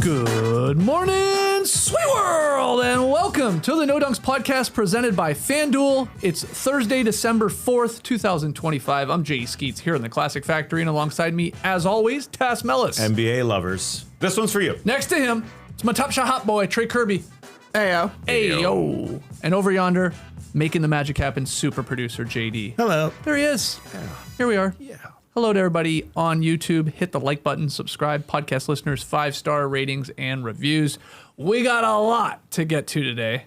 Good morning, sweet world, and welcome to the No Dunks podcast presented by FanDuel. It's Thursday, December 4th, 2025. I'm Jay Skeets here in the Classic Factory, and alongside me, as always, Tass Mellis. NBA lovers. This one's for you. Next to him, it's my top shot hot boy, Trey Kirby. Heyo. Ayo. And over yonder, making the magic happen, super producer JD. Hello. There he is. Yeah. Here we are. Yeah. Hello to everybody on YouTube. Hit the like button, subscribe, podcast listeners, 5-star ratings and reviews. We got a lot to get to today.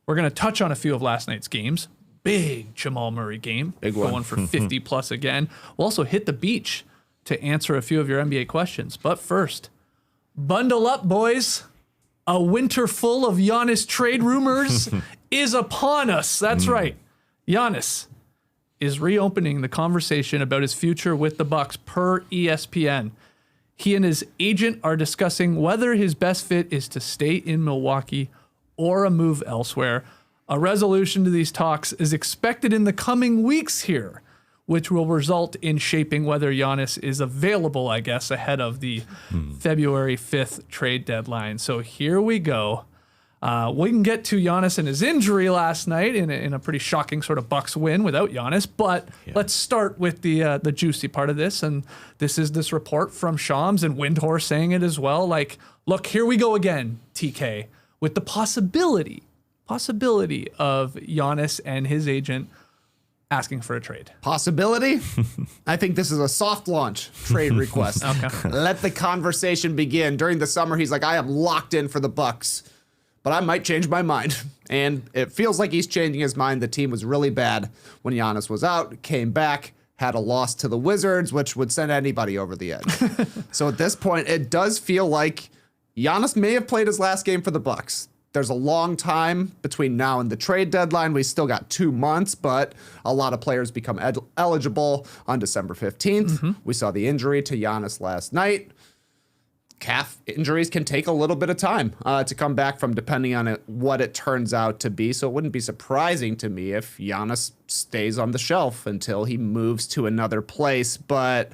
We're going to touch on a few of last night's games. Big Jamal Murray game. Big one. Going for 50 plus again. We'll also hit the beach to answer a few of your NBA questions. But first, bundle up, boys. A winter full of Giannis trade rumors is upon us. That's right. Giannis is reopening the conversation about his future with the Bucks per ESPN. He and his agent are discussing whether his best fit is to stay in Milwaukee or a move elsewhere. A resolution to these talks is expected in the coming weeks here, which will result in shaping whether Giannis is available, I guess, ahead of the February 5th trade deadline. So here we go. We can get to Giannis and his injury last night in a pretty shocking sort of Bucks win without Giannis, but let's start with the juicy part of this, and this is this report from Shams and Windhorse saying it as well. Like, look, here we go again, TK, with the possibility of Giannis and his agent asking for a trade. Possibility? I think this is a soft launch trade request. Okay. Let the conversation begin. During the summer, he's like, I am locked in for the Bucks, but I might change my mind. And it feels like he's changing his mind. The team was really bad when Giannis was out, came back, had a loss to the Wizards, which would send anybody over the edge. So at this point, it does feel like Giannis may have played his last game for the Bucks. There's a long time between now and the trade deadline. We still got 2 months, but a lot of players become eligible on December 15th. We saw the injury to Giannis last night. Calf injuries can take a little bit of time to come back from, depending on what it turns out to be. So it wouldn't be surprising to me if Giannis stays on the shelf until he moves to another place. But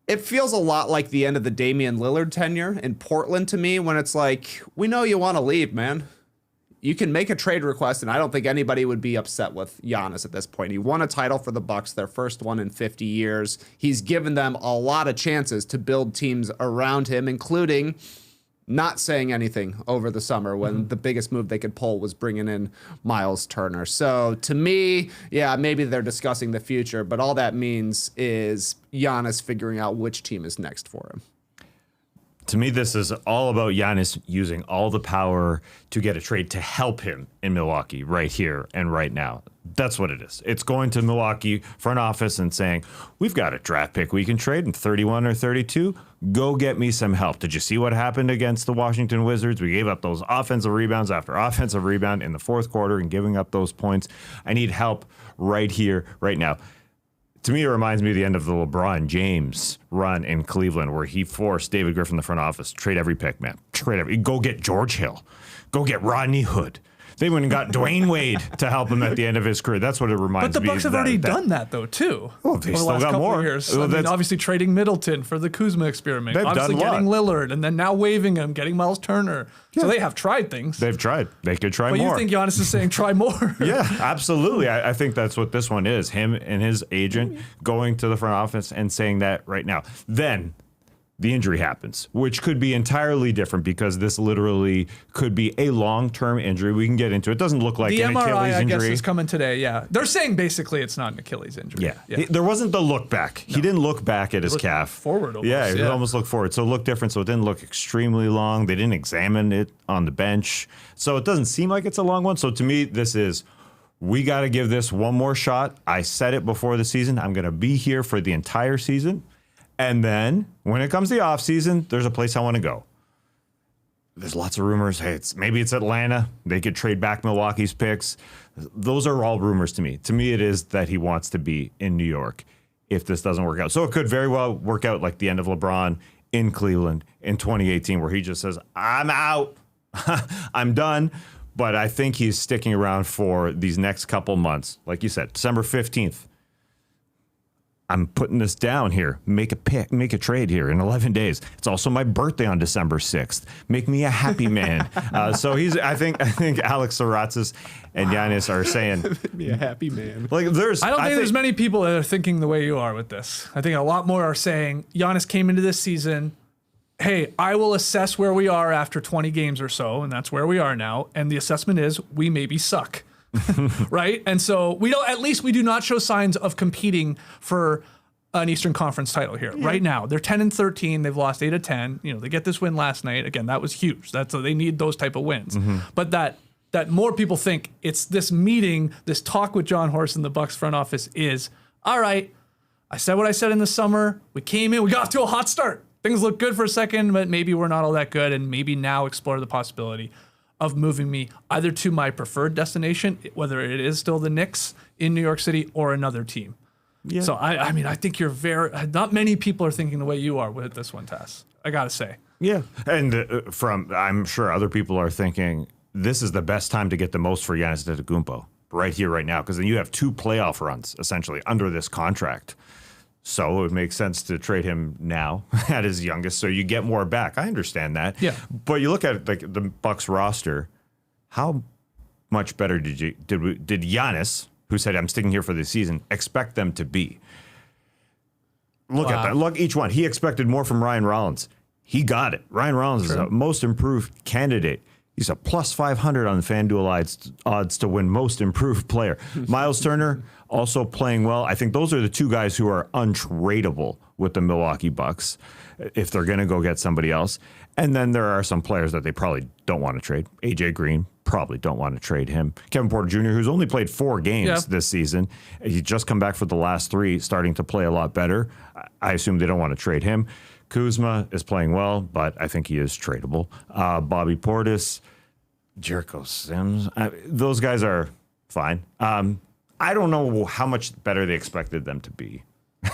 it feels a lot like the end of the Damian Lillard tenure in Portland to me, when it's like, we know you want to leave, man. You can make a trade request, and I don't think anybody would be upset with Giannis at this point. He won a title for the Bucks, their first one in 50 years. He's given them a lot of chances to build teams around him, including not saying anything over the summer when the biggest move they could pull was bringing in Miles Turner. So to me, yeah, maybe they're discussing the future, but all that means is Giannis figuring out which team is next for him. To me, this is all about Giannis using all the power to get a trade to help him in Milwaukee right here and right now. That's what it is. It's going to Milwaukee front office and saying, we've got a draft pick we can trade in 31 or 32. Go get me some help. Did you see what happened against the Washington Wizards? We gave up those offensive rebounds after offensive rebound in the fourth quarter and giving up those points. I need help right here, right now. To me, it reminds me of the end of the LeBron James run in Cleveland, where he forced David Griffin, the front office, trade every pick, man. Go get George Hill. Go get Rodney Hood. They went and got Dwayne Wade to help him at the end of his career. That's what it reminds me of. But the Bucks have already done that, though, too. Well, they still got more. Years. I mean, obviously trading Middleton for the Kuzma experiment. They've obviously done getting Lillard, and then now waiving him, getting Miles Turner. Yeah. So they have tried things. They've tried. They could try more. But you think Giannis is saying try more? Yeah, absolutely. I think that's what this one is. Him and his agent going to the front office and saying that right now. Then the injury happens, which could be entirely different because this literally could be a long-term injury. We can get into it. It doesn't look like an MRI, Achilles injury. I guess, is coming today, yeah. They're saying basically it's not an Achilles injury. Yeah. There wasn't the look back. No. He didn't look back at his calf. Forward almost. Yeah, he almost looked forward. So it looked different. So it didn't look extremely long. They didn't examine it on the bench. So it doesn't seem like it's a long one. So to me, this is, we got to give this one more shot. I said it before the season. I'm going to be here for the entire season. And then when it comes to the offseason, there's a place I want to go. There's lots of rumors. Hey, maybe it's Atlanta. They could trade back Milwaukee's picks. Those are all rumors to me. To me, it is that he wants to be in New York if this doesn't work out. So it could very well work out like the end of LeBron in Cleveland in 2018, where he just says, I'm out. I'm done. But I think he's sticking around for these next couple months. Like you said, December 15th. I'm putting this down here. Make a trade here in 11 days. It's also my birthday on December 6th. Make me a happy man. So I think Alex Saratzis and Giannis are saying, Make me a happy man. like, I don't think there's many people that are thinking the way you are with this. I think a lot more are saying Giannis came into this season, hey, I will assess where we are after 20 games or so, and that's where we are now. And the assessment is we maybe suck. Right? And so at least we do not show signs of competing for an Eastern Conference title here. Yeah. Right now, they're 10-13. They've lost 8 of 10. They get this win last night. Again, that was huge. They need those type of wins. Mm-hmm. But that more people think it's this meeting, this talk with John Horst and the Bucks front office is, all right, I said what I said in the summer. We came in, we got off to a hot start. Things look good for a second, but maybe we're not all that good, and maybe now explore the possibility of moving me either to my preferred destination, whether it is still the Knicks in New York City or another team. Yeah. So, I think not many people are thinking the way you are with this one, Tess. I got to say. Yeah. And I'm sure other people are thinking this is the best time to get the most for Giannis Antetokounmpo right here, right now, because then you have 2 playoff runs essentially under this contract. So it makes sense to trade him now at his youngest, so you get more back. I understand that. Yeah. But you look at the Bucks roster, how much better did Giannis, who said I'm sticking here for the season, expect them to be? Look at that. Look each one. He expected more from Ryan Rollins. He got it. Ryan Rollins is a most improved candidate. He's a plus 500 on the FanDuel odds to win most improved player. Miles Turner also playing well. I think those are the 2 guys who are untradeable with the Milwaukee Bucks if they're going to go get somebody else. And then there are some players that they probably don't want to trade. AJ Green, probably don't want to trade him. Kevin Porter Jr., who's only played 4 games this season. He just come back for the last 3, starting to play a lot better. I assume they don't want to trade him. Kuzma is playing well, but I think he is tradable. Bobby Portis, Jericho Sims, those guys are fine. I don't know how much better they expected them to be.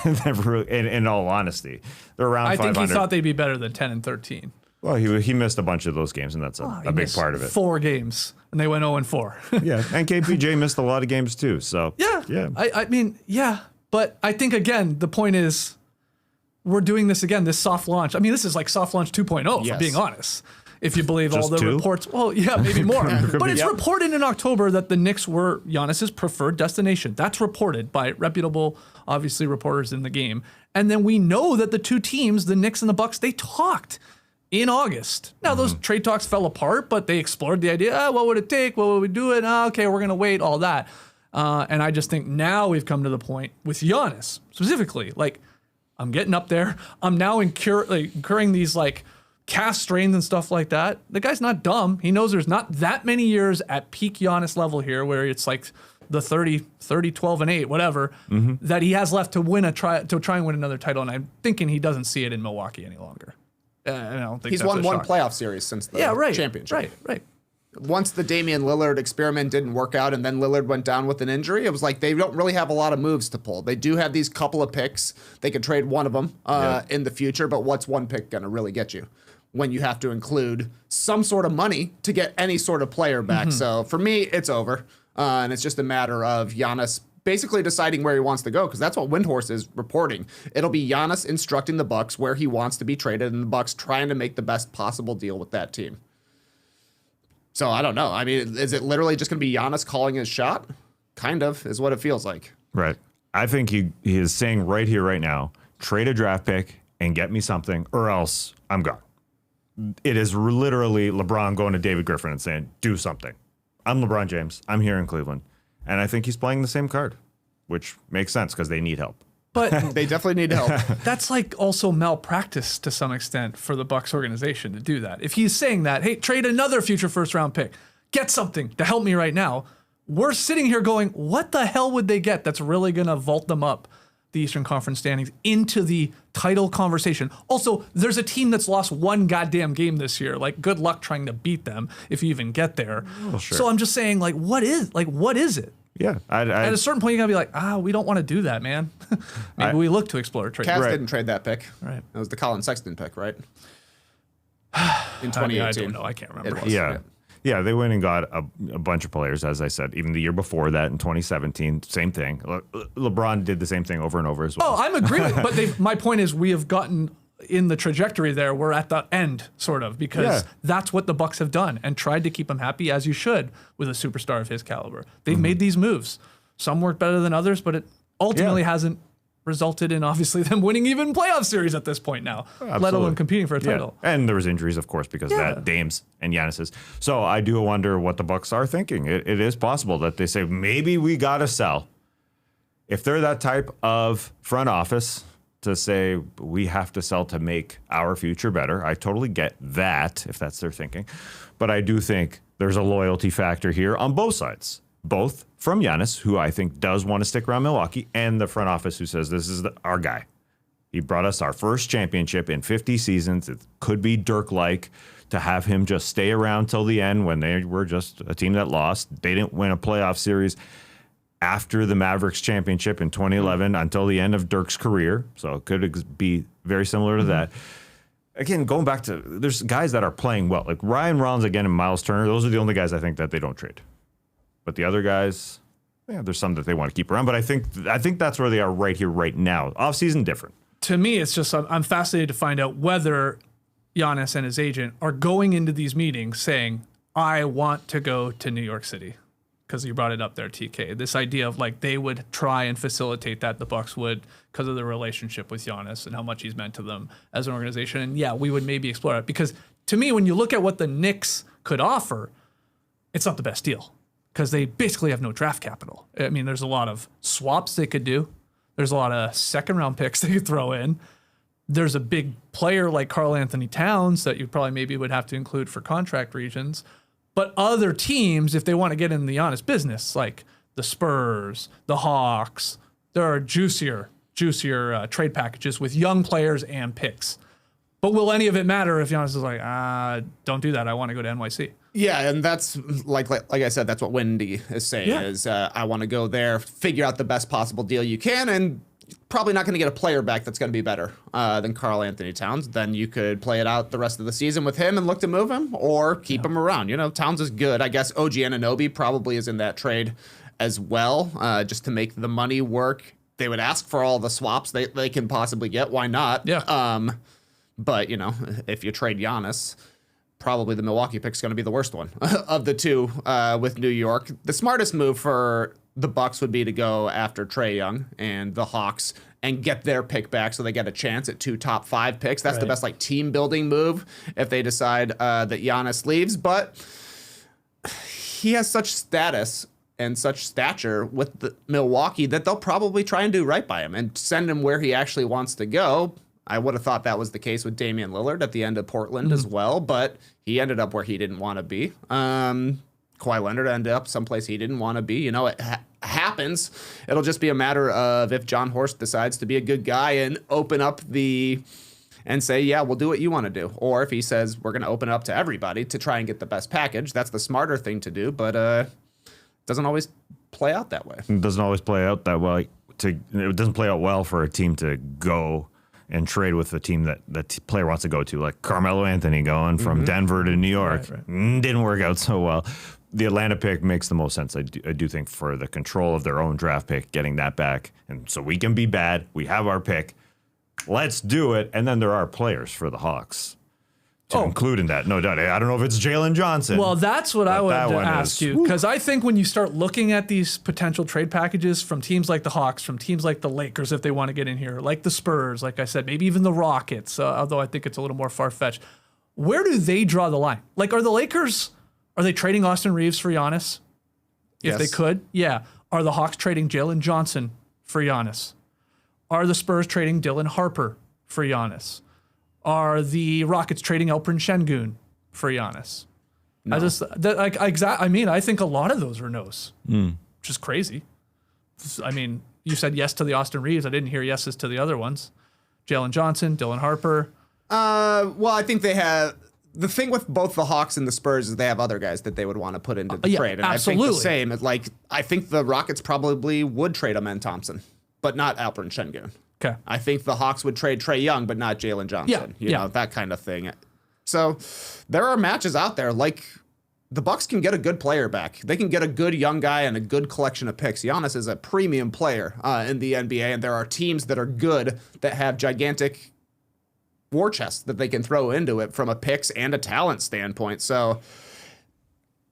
in all honesty, they're around 500. I think he thought they'd be better than 10-13. Well, he mississed a bunch of those games, and that's a big part of it. 4 games, and they went 0-4. Yeah, and KPJ missed a lot of games too. So yeah. I mean, but I think again the point is, we're doing this again, this soft launch. I mean, this is like soft launch 2.0, for being honest. If you believe all the reports. Well, yeah, maybe more. But it's reported in October that the Knicks were Giannis's preferred destination. That's reported by reputable, obviously, reporters in the game. And then we know that the 2 teams, the Knicks and the Bucks, they talked in August. Now, those trade talks fell apart, but they explored the idea, what would it take? What would we do it? Okay, we're going to wait, all that. And I just think now we've come to the point with Giannis, specifically, like, I'm getting up there. I'm now incurring these, like, cast strains and stuff like that. The guy's not dumb. He knows there's not that many years at peak Giannis level here where it's like the 30, 12 and 8, whatever, that he has left to try and win another title. And I'm thinking he doesn't see it in Milwaukee any longer. I don't think he's won 1 playoff series since the championship. Right. Once the Damian Lillard experiment didn't work out and then Lillard went down with an injury, it was like they don't really have a lot of moves to pull. They do have these couple of picks. They could trade one of them in the future, but what's one pick going to really get you when you have to include some sort of money to get any sort of player back? So for me, it's over. And it's just a matter of Giannis basically deciding where he wants to go, because that's what Windhorse is reporting. It'll be Giannis instructing the Bucks where he wants to be traded and the Bucks trying to make the best possible deal with that team. So I don't know. I mean, is it literally just going to be Giannis calling his shot? Kind of is what it feels like. Right. I think he is saying right here, right now, trade a draft pick and get me something or else I'm gone. It is literally LeBron going to David Griffin and saying, do something. I'm LeBron James. I'm here in Cleveland. And I think he's playing the same card, which makes sense because they need help. But they definitely need help. That's like also malpractice to some extent for the Bucks organization to do that. If he's saying that, hey, trade another future first round pick, get something to help me right now. We're sitting here going, what the hell would they get that's really going to vault them up the Eastern Conference standings into the title conversation? Also, there's a team that's lost 1 goddamn game this year. Like, good luck trying to beat them if you even get there. Well, sure. So I'm just saying, like, what is it? Yeah. At a certain point, you got to be like, we don't want to do that, man. Maybe we look to explore trade. Cavs didn't trade that pick. Right. It was the Colin Sexton pick, right? In 2018. I don't know. I can't remember. Yeah. Yeah, they went and got a bunch of players, as I said, even the year before that in 2017, same thing. LeBron did the same thing over and over as well. Oh, I'm agreeing. But my point is we have gotten in the trajectory there. We're at the end, sort of, because that's what the Bucks have done and tried to keep him happy, as you should, with a superstar of his caliber. They've made these moves. Some work better than others, but it ultimately hasn't resulted in, obviously, them winning even playoff series at this point now, let alone competing for a title. And there was injuries, of course, because of that, Dame's and Giannis's. So I do wonder what the Bucks are thinking. It is possible that they say, maybe we got to sell. If they're that type of front office to say we have to sell to make our future better, I totally get that, if that's their thinking. But I do think there's a loyalty factor here on both sides, both from Giannis, who I think does want to stick around Milwaukee, and the front office who says this is our guy. He brought us our first championship in 50 seasons. It could be Dirk-like to have him just stay around till the end when they were just a team that lost. They didn't win a playoff series after the Mavericks championship in 2011 until the end of Dirk's career. So it could be very similar to that. Again, going back to, there's guys that are playing well. Like Ryan Rollins, again, and Miles Turner, those are the only guys I think that they don't trade. But the other guys, there's some that they want to keep around. But I think that's where they are right here, right now. Off-season, different. To me, it's just I'm fascinated to find out whether Giannis and his agent are going into these meetings saying, I want to go to New York City. Because you brought it up there, TK. This idea of like they would try and facilitate that, the Bucks would, because of their relationship with Giannis and how much he's meant to them as an organization. And yeah, we would maybe explore it. Because to me, when you look at what the Knicks could offer, it's not the best deal. Because they basically have no draft capital. I mean, there's a lot of swaps they could do. There's a lot of second-round picks they could throw in. There's a big player like Karl Anthony Towns that you probably maybe would have to include for contract regions. But other teams, if they want to get in the honest business, like the Spurs, the Hawks, there are juicier trade packages with young players and picks. But will any of it matter if Giannis is like, don't do that, I want to go to NYC? Yeah, and that's like I said, that's what Wendy is saying is I want to go there, figure out the best possible deal you can, and probably not going to get a player back that's going to be better than Karl Anthony Towns. Then you could play it out the rest of the season with him and look to move him or keep him around. You know, Towns is good. I guess OG Anunoby probably is in that trade as well, just to make the money work. They would ask for all the swaps they can possibly get. Why not? Yeah. But, you know, if you trade Giannis, probably the Milwaukee pick's going to be the worst one of the two with New York. The smartest move for the Bucks would be to go after Trae Young and the Hawks and get their pick back so they get a chance at 2 top 5 picks. That's the best like team building move if they decide that Giannis leaves. But he has such status and such stature with the Milwaukee that they'll probably try and do right by him and send him where he actually wants to go. I would have thought that was the case with Damian Lillard at the end of Portland as well, but he ended up where he didn't want to be. Kawhi Leonard ended up someplace he didn't want to be. You know, it happens. It'll just be a matter of if John Horst decides to be a good guy and open up and say, yeah, we'll do what you want to do. Or if he says, we're going to open it up to everybody to try and get the best package. That's the smarter thing to do, but it doesn't always play out that way. It doesn't always play out that way. It doesn't play out well for a team to go and trade with the team that the player wants to go to, like Carmelo Anthony going from Denver to New York. Didn't work out so well. The Atlanta pick makes the most sense, I do think, for the control of their own draft pick, getting that back. And so we can be bad. We have our pick. Let's do it. And then there are players for the Hawks to include in that. No doubt. I don't know if it's Jalen Johnson. Well, that's what I would ask you. Because I think when you start looking at these potential trade packages from teams like the Hawks, from teams like the Lakers, if they want to get in here, like the Spurs, like I said, maybe even the Rockets, although I think it's a little more far-fetched. Where do they draw the line? Like, are the Lakers, are they trading Austin Reeves for Giannis? If they could? Yeah. Are the Hawks trading Jalen Johnson for Giannis? Are the Spurs trading Dylan Harper for Giannis? Are the Rockets trading Alperen Şengün for Giannis? No. I think a lot of those are no's, which is crazy. I mean, you said yes to the Austin Reeves. I didn't hear yeses to the other ones. Jalen Johnson, Dylan Harper. Well, I think they have... The thing with both the Hawks and the Spurs is they have other guys that they would want to put into the trade. And absolutely. I think the same. Like, I think the Rockets probably would trade Amen Thompson, but not Alperen Şengün. Okay. I think the Hawks would trade Trae Young, but not Jalen Johnson. You know, that kind of thing. So there are matches out there like the Bucks can get a good player back. They can get a good young guy and a good collection of picks. Giannis is a premium player in the NBA, and there are teams that are good that have gigantic war chests that they can throw into it from a picks and a talent standpoint. So,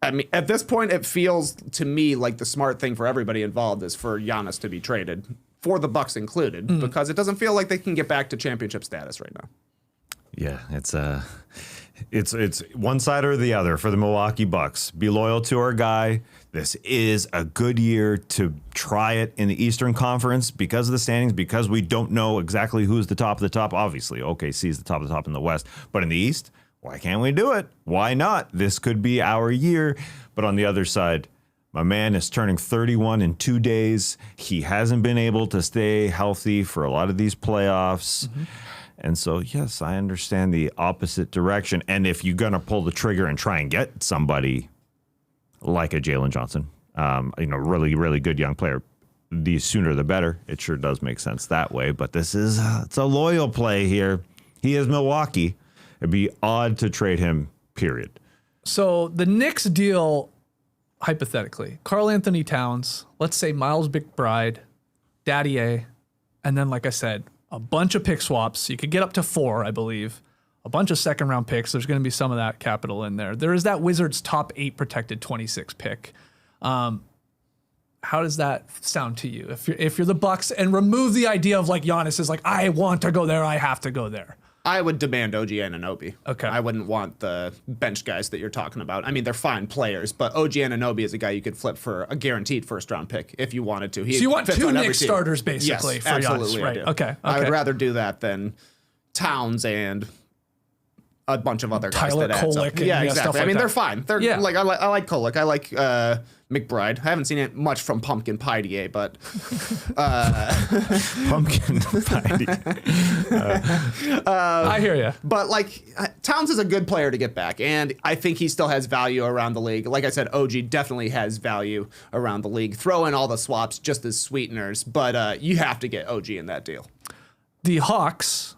I mean, at this point, it feels to me like the smart thing for everybody involved is for Giannis to be traded, for the Bucks included, because it doesn't feel like they can get back to championship status right now. Yeah, it's one side or the other for the Milwaukee Bucks. Be loyal to our guy. This is a good year to try it in the Eastern Conference because of the standings, because we don't know exactly who's the top of the top. Obviously, OKC is the top of the top in the West, but in the East, why can't we do it? Why not? This could be our year. But on the other side, my man is turning 31 in 2 days. He hasn't been able to stay healthy for a lot of these playoffs. Mm-hmm. And so, yes, I understand the opposite direction. And if you're going to pull the trigger and try and get somebody like a Jalen Johnson, really, really good young player, the sooner the better. It sure does make sense that way. But this is it's a loyal play here. He is Milwaukee. It'd be odd to trade him, period. So the Knicks deal, hypothetically, Karl Anthony Towns, let's say Miles McBride, Daddy A, and then, like I said, a bunch of pick swaps. You could get up to 4, I believe. A bunch of second-round picks. There's going to be some of that capital in there. There is that Wizards top 8 protected 26 pick. How does that sound to you? If you're the Bucks, and remove the idea of like Giannis is like, I want to go there, I have to go there. I would demand OG Anunoby. Okay. I wouldn't want the bench guys that you're talking about. I mean, they're fine players, but OG Anunoby is a guy you could flip for a guaranteed first-round pick if you wanted to. So you want 2 Knicks starters, basically, yes, for absolutely, Giannis, right? I do. Okay. I would rather do that than Towns and a bunch of other guys Tyler that adds up. Kolek and Yeah, stuff exactly. like I mean, that. they're fine. They're like I like Kolek. I like McBride. I haven't seen it much from Pumpkin Pie, but Pumpkin pie. I hear you. But like Towns is a good player to get back, and I think he still has value around the league. Like I said, OG definitely has value around the league. Throw in all the swaps just as sweeteners, but you have to get OG in that deal. The Hawks.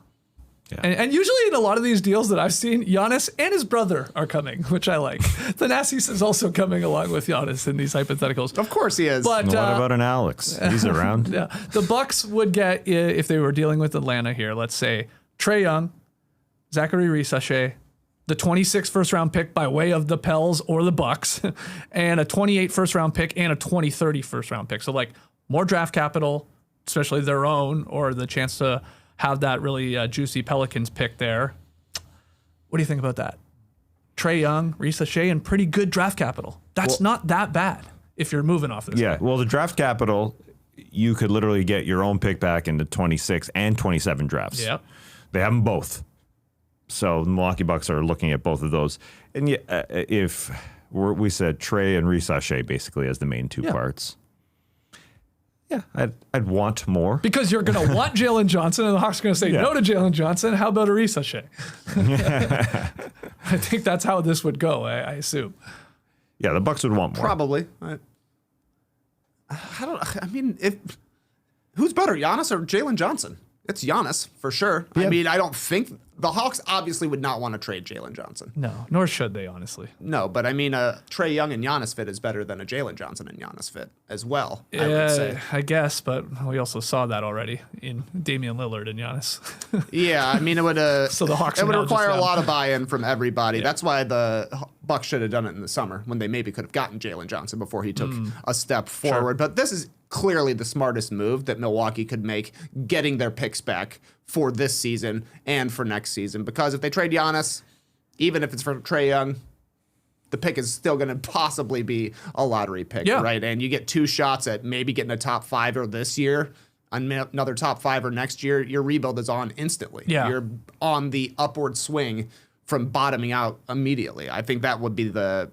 Yeah. And usually in a lot of these deals that I've seen, Giannis and his brother are coming, which I like. Thanasis is also coming along with Giannis in these hypotheticals. Of course he is. But What about an Alex? He's around. Yeah, the Bucks would get, if they were dealing with Atlanta here, let's say Trae Young, Zachary Risachet, the 26th first-round pick by way of the Pels or the Bucks, and a 28th first-round pick and a 2030 first-round pick. So like more draft capital, especially their own, or the chance to have that really juicy Pelicans pick there. What do you think about that? Trae Young, Risachet, and pretty good draft capital. That's not that bad if you're moving off this. Yeah, guy. well, the draft capital, you could literally get your own pick back in the 26 and 27 drafts. Yep. They have them both. So the Milwaukee Bucks are looking at both of those. And if we said Trae and Risachet basically as the main two parts. Yeah, I'd want more. Because you're going to want Jalen Johnson, and the Hawks are going to say no to Jalen Johnson. How about a Risachet? I think that's how this would go, I assume. Yeah, the Bucks would want more. Probably. Who's better, Giannis or Jalen Johnson? It's Giannis, for sure. Yeah. I mean, I don't think the Hawks obviously would not want to trade Jalen Johnson. No, nor should they, honestly. No, but I mean, Trae Young and Giannis fit is better than a Jalen Johnson and Giannis fit as well, I would say. I guess, but we also saw that already in Damian Lillard and Giannis. Yeah, I mean, it would so the Hawks it would now require just a lot of buy-in from everybody. Yeah. That's why the Bucks should have done it in the summer when they maybe could have gotten Jalen Johnson before he took a step forward. Sure. But this is clearly the smartest move that Milwaukee could make, getting their picks back for this season and for next season. Because if they trade Giannis, even if it's for Trae Young, the pick is still going to possibly be a lottery pick, right? And you get 2 shots at maybe getting a top 5 this year, another top 5 next year. Your rebuild is on instantly. Yeah. You're on the upward swing from bottoming out immediately. I think that would be the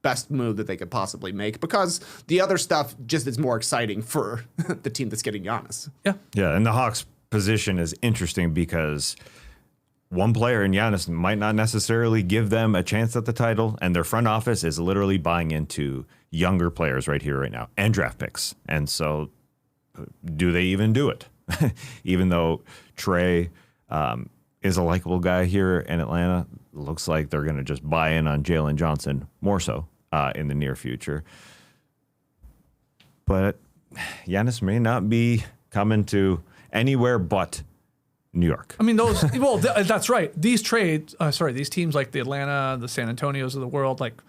best move that they could possibly make, because the other stuff just is more exciting for the team that's getting Giannis. Yeah, and the Hawks' position is interesting because one player in Giannis might not necessarily give them a chance at the title, and their front office is literally buying into younger players right here, right now, and draft picks. And so do they even do it? Even though Trae is a likable guy here in Atlanta. Looks like they're going to just buy in on Jalen Johnson more so in the near future. But Giannis may not be coming to anywhere but New York. I mean, that's right. These these teams like the Atlanta, the San Antonios of the world, like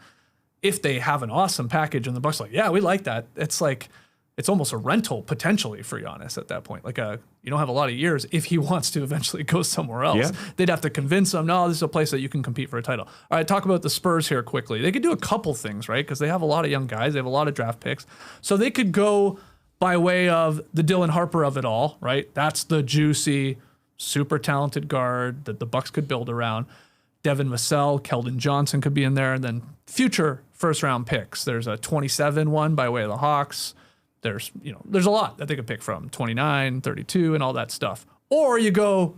if they have an awesome package and the Bucks like, yeah, we like that. It's like, it's almost a rental potentially for Giannis at that point. Like you don't have a lot of years if he wants to eventually go somewhere else. Yeah. They'd have to convince him, no, this is a place that you can compete for a title. All right, talk about the Spurs here quickly. They could do a couple things, right? Because they have a lot of young guys. They have a lot of draft picks. So they could go by way of the Dylan Harper of it all, right? That's the juicy, super talented guard that the Bucks could build around. Devin Vassell, Keldon Johnson could be in there. And then future first-round picks. There's a 27 one by way of the Hawks. There's a lot that they could pick from, 29, 32, and all that stuff. Or you go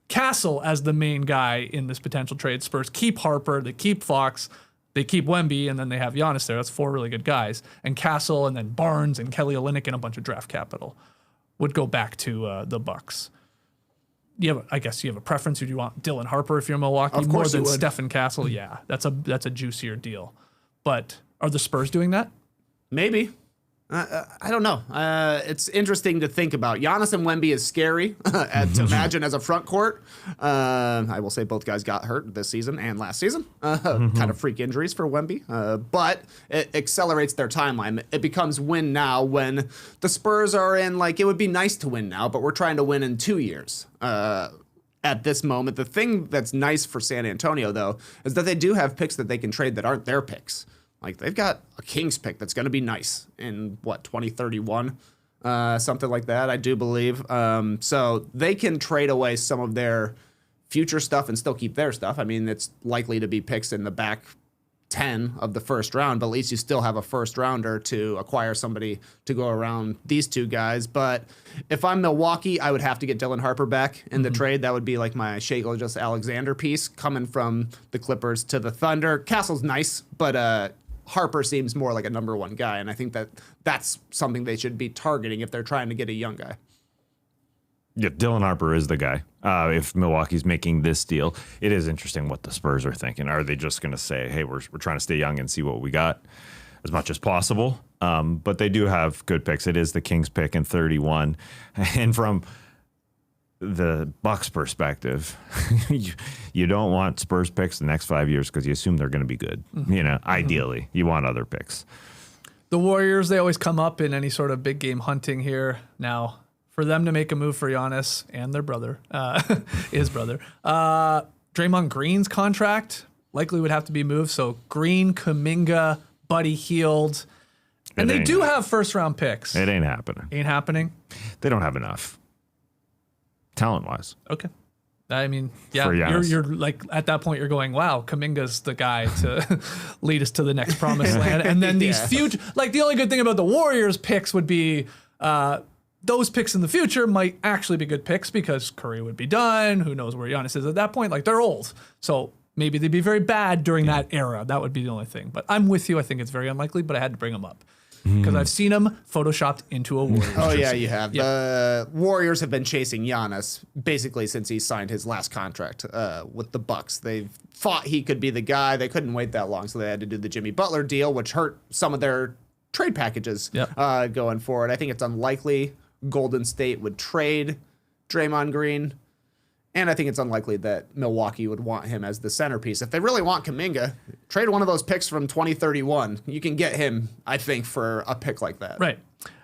Castle as the main guy in this potential trade. Spurs keep Harper, they keep Fox, they keep Wemby, and then they have Giannis there. That's 4 really good guys. And Castle, and then Barnes, and Kelly Olynyk, and a bunch of draft capital would go back to the Bucks. I guess you have a preference. Would you want Dylan Harper if you're Milwaukee Of more course than you would. Stephen Castle? Yeah, that's a juicier deal. But are the Spurs doing that? Maybe. I don't know. It's interesting to think about. Giannis and Wemby is scary to imagine as a front court. I will say both guys got hurt this season and last season. Kind of freak injuries for Wemby. But it accelerates their timeline. It becomes win now when the Spurs are in, like, it would be nice to win now, but we're trying to win in 2 years. At this moment, the thing that's nice for San Antonio, though, is that they do have picks that they can trade that aren't their picks. Like, they've got a Kings pick that's going to be nice in, 2031? Something like that, I do believe. So they can trade away some of their future stuff and still keep their stuff. I mean, it's likely to be picks in the back 10 of the first round, but at least you still have a first rounder to acquire somebody to go around these two guys. But if I'm Milwaukee, I would have to get Dylan Harper back in the trade. That would be like my Shai Gilgeous-Alexander piece coming from the Clippers to the Thunder. Castle's nice, but Harper seems more like a number one guy, and I think that's something they should be targeting if they're trying to get a young guy. Yeah, Dylan Harper is the guy. If Milwaukee's making this deal, it is interesting what the Spurs are thinking. Are they just going to say, hey, we're trying to stay young and see what we got as much as possible? But they do have good picks. It is the Kings pick in 31. And from the Bucks perspective, you don't want Spurs picks the next 5 years because you assume they're going to be good. Ideally, you want other picks. The Warriors, they always come up in any sort of big game hunting here. Now, for them to make a move for Giannis and their brother, his brother, Draymond Green's contract likely would have to be moved. So Green, Kuminga, Buddy Hield. And they do have first-round picks. It ain't happening. Ain't happening? They don't have enough. Talent-wise. Okay. I mean, yeah, For Giannis. you're like, at that point, you're going, wow, Kuminga's the guy to lead us to the next promised land. And then these future, like, the only good thing about the Warriors picks would be those picks in the future might actually be good picks because Curry would be done. Who knows where Giannis is at that point? Like, they're old. So maybe they'd be very bad during that era. That would be the only thing. But I'm with you. I think it's very unlikely, but I had to bring them up because I've seen them photoshopped into a Warriors jersey. Yeah, you have. Yeah. The Warriors have been chasing Giannis basically since he signed his last contract with the Bucks. They've thought he could be the guy. They couldn't wait that long, so they had to do the Jimmy Butler deal, which hurt some of their trade packages going forward. I think it's unlikely Golden State would trade Draymond Green, and I think it's unlikely that Milwaukee would want him as the centerpiece. If they really want Kuminga, trade one of those picks from 2031. You can get him, I think, for a pick like that. Right.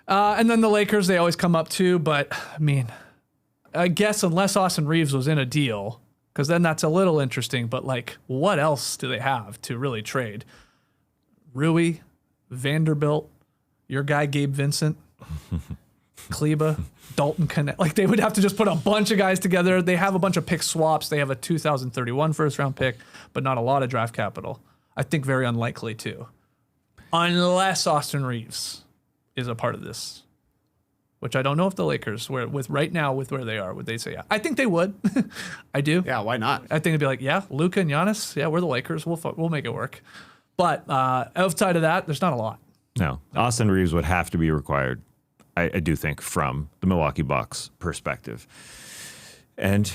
And then the Lakers, they always come up too, but I mean, I guess unless Austin Reeves was in a deal, because then that's a little interesting, but like, what else do they have to really trade? Rui, Vanderbilt, your guy Gabe Vincent, Kleba, Dalton Connect. Like, they would have to just put a bunch of guys together. They have a bunch of pick swaps. They have a 2031 first round pick, but not a lot of draft capital. I think very unlikely too. Unless Austin Reeves is a part of this, which I don't know if the Lakers, with right now with where they are, would they say yeah? I think they would. I do. Yeah, why not? I think it'd be like, yeah, Luka and Giannis. Yeah, we're the Lakers. We'll make it work. But outside of that, there's not a lot. No, Austin Reeves would have to be required, I do think, from the Milwaukee Bucks perspective. And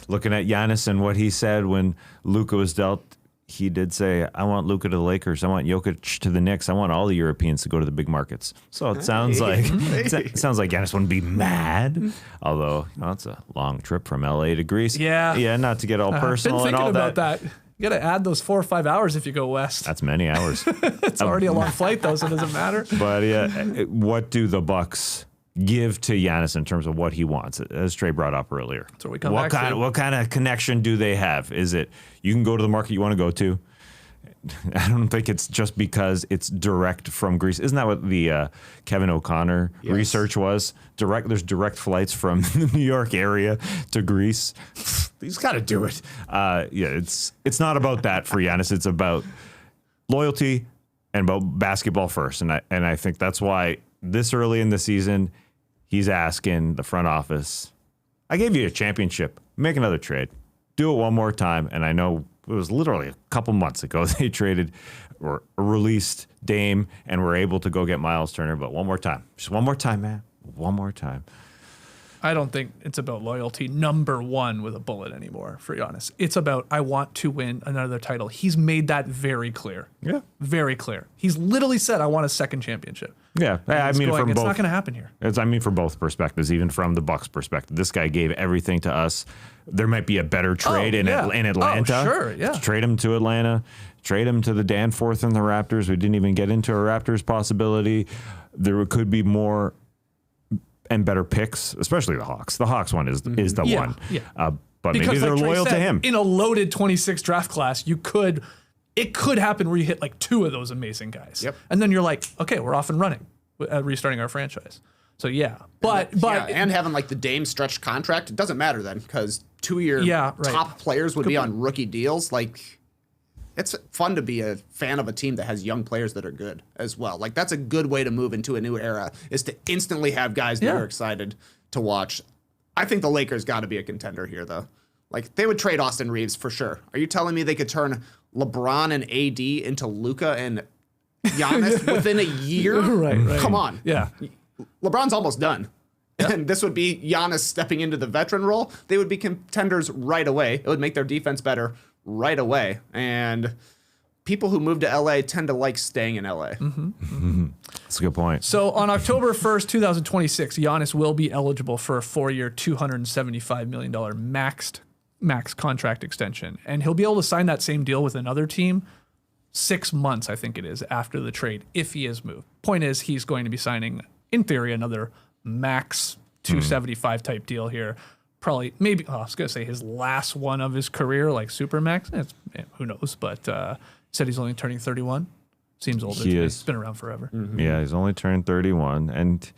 looking at Giannis and what he said when Luka was dealt, he did say, I want Luka to the Lakers. I want Jokic to the Knicks. I want all the Europeans to go to the big markets. So it sounds like Giannis wouldn't be mad. Although, it's a long trip from LA to Greece. Yeah. Yeah, not to get all personal been and all thinking about that. You got to add those 4 or 5 hours if you go west. That's many hours. It's already a long flight, though, so it doesn't matter. But yeah, what do the Bucks give to Giannis in terms of what he wants, as Trey brought up earlier? That's what we come back to. What kind of connection do they have? Is it you can go to the market you want to go to? I don't think it's just because it's direct from Greece. Isn't that what the Kevin O'Connor research was? There's direct flights from the New York area to Greece. He's got to do it. It's not about that for Giannis. It's about loyalty and about basketball first. And I think that's why this early in the season, he's asking the front office, I gave you a championship. Make another trade. Do it one more time. And I know it was literally a couple months ago they traded or released Dame and were able to go get Miles Turner. But one more time. Just one more time, man. One more time. I don't think it's about loyalty, number one, with a bullet anymore, for Giannis. It's about, I want to win another title. He's made that very clear. Yeah. Very clear. He's literally said, I want a second championship. Yeah. I mean, it's from both. It's not going to happen here. From both perspectives, even from the Bucks perspective. This guy gave everything to us. There might be a better trade in Atlanta. Oh, sure, yeah. Trade him to Atlanta. Trade him to the Danforth and the Raptors. We didn't even get into a Raptors possibility. There could be more and better picks, especially the Hawks. The Hawks one is the one. Yeah. But because maybe they're loyal to him. In a loaded 26 draft class, it could happen where you hit like 2 of those amazing guys. Yep. And then you're like, okay, we're off and running, restarting our franchise. So yeah, and having like the Dame stretched contract, it doesn't matter then because 2 of your top players would be on rookie deals. Like, it's fun to be a fan of a team that has young players that are good as well. Like, that's a good way to move into a new era, is to instantly have guys that are excited to watch. I think the Lakers got to be a contender here, though. Like, they would trade Austin Reeves for sure. Are you telling me they could turn LeBron and AD into Luka and Giannis within a year? Right. Come on. Yeah. LeBron's almost done. Yep. And this would be Giannis stepping into the veteran role. They would be contenders right away. It would make their defense better right away. And people who move to LA tend to like staying in LA. That's a good point. So on October 1st, 2026, Giannis will be eligible for a 4-year, $275 million max contract extension. And he'll be able to sign that same deal with another team 6 months, I think it is, after the trade, if he is moved. Point is, he's going to be signing, in theory, another max 275 type deal here. Probably, maybe, I was going to say his last one of his career, like Supermax. Who knows? But said he's only turning 31. Seems older to me. He's been around forever. Yeah, he's only turned 31. And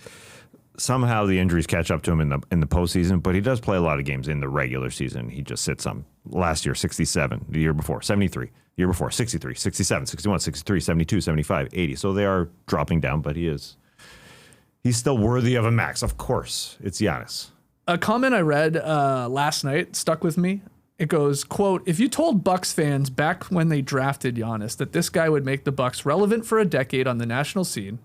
somehow the injuries catch up to him in the postseason, but he does play a lot of games in the regular season. He just sits on last year, 67, the year before, 73, year before, 63, 67, 61, 63, 72, 75, 80. So they are dropping down, but he's still worthy of a max. Of course, it's Giannis. A comment I read last night stuck with me. It goes, quote, if you told Bucks fans back when they drafted Giannis that this guy would make the Bucks relevant for a decade on the national scene,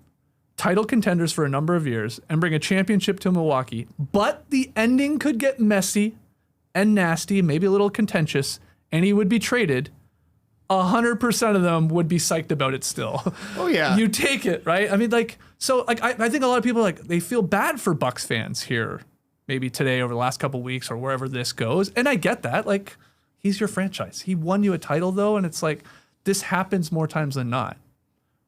title contenders for a number of years, and bring a championship to Milwaukee, but the ending could get messy and nasty, maybe a little contentious, and he would be traded, 100% of them would be psyched about it still. Oh, yeah. You take it, right? I mean, I think a lot of people, they feel bad for Bucks fans here, maybe today over the last couple of weeks or wherever this goes. And I get that. Like, he's your franchise. He won you a title, though, and it's like, this happens more times than not,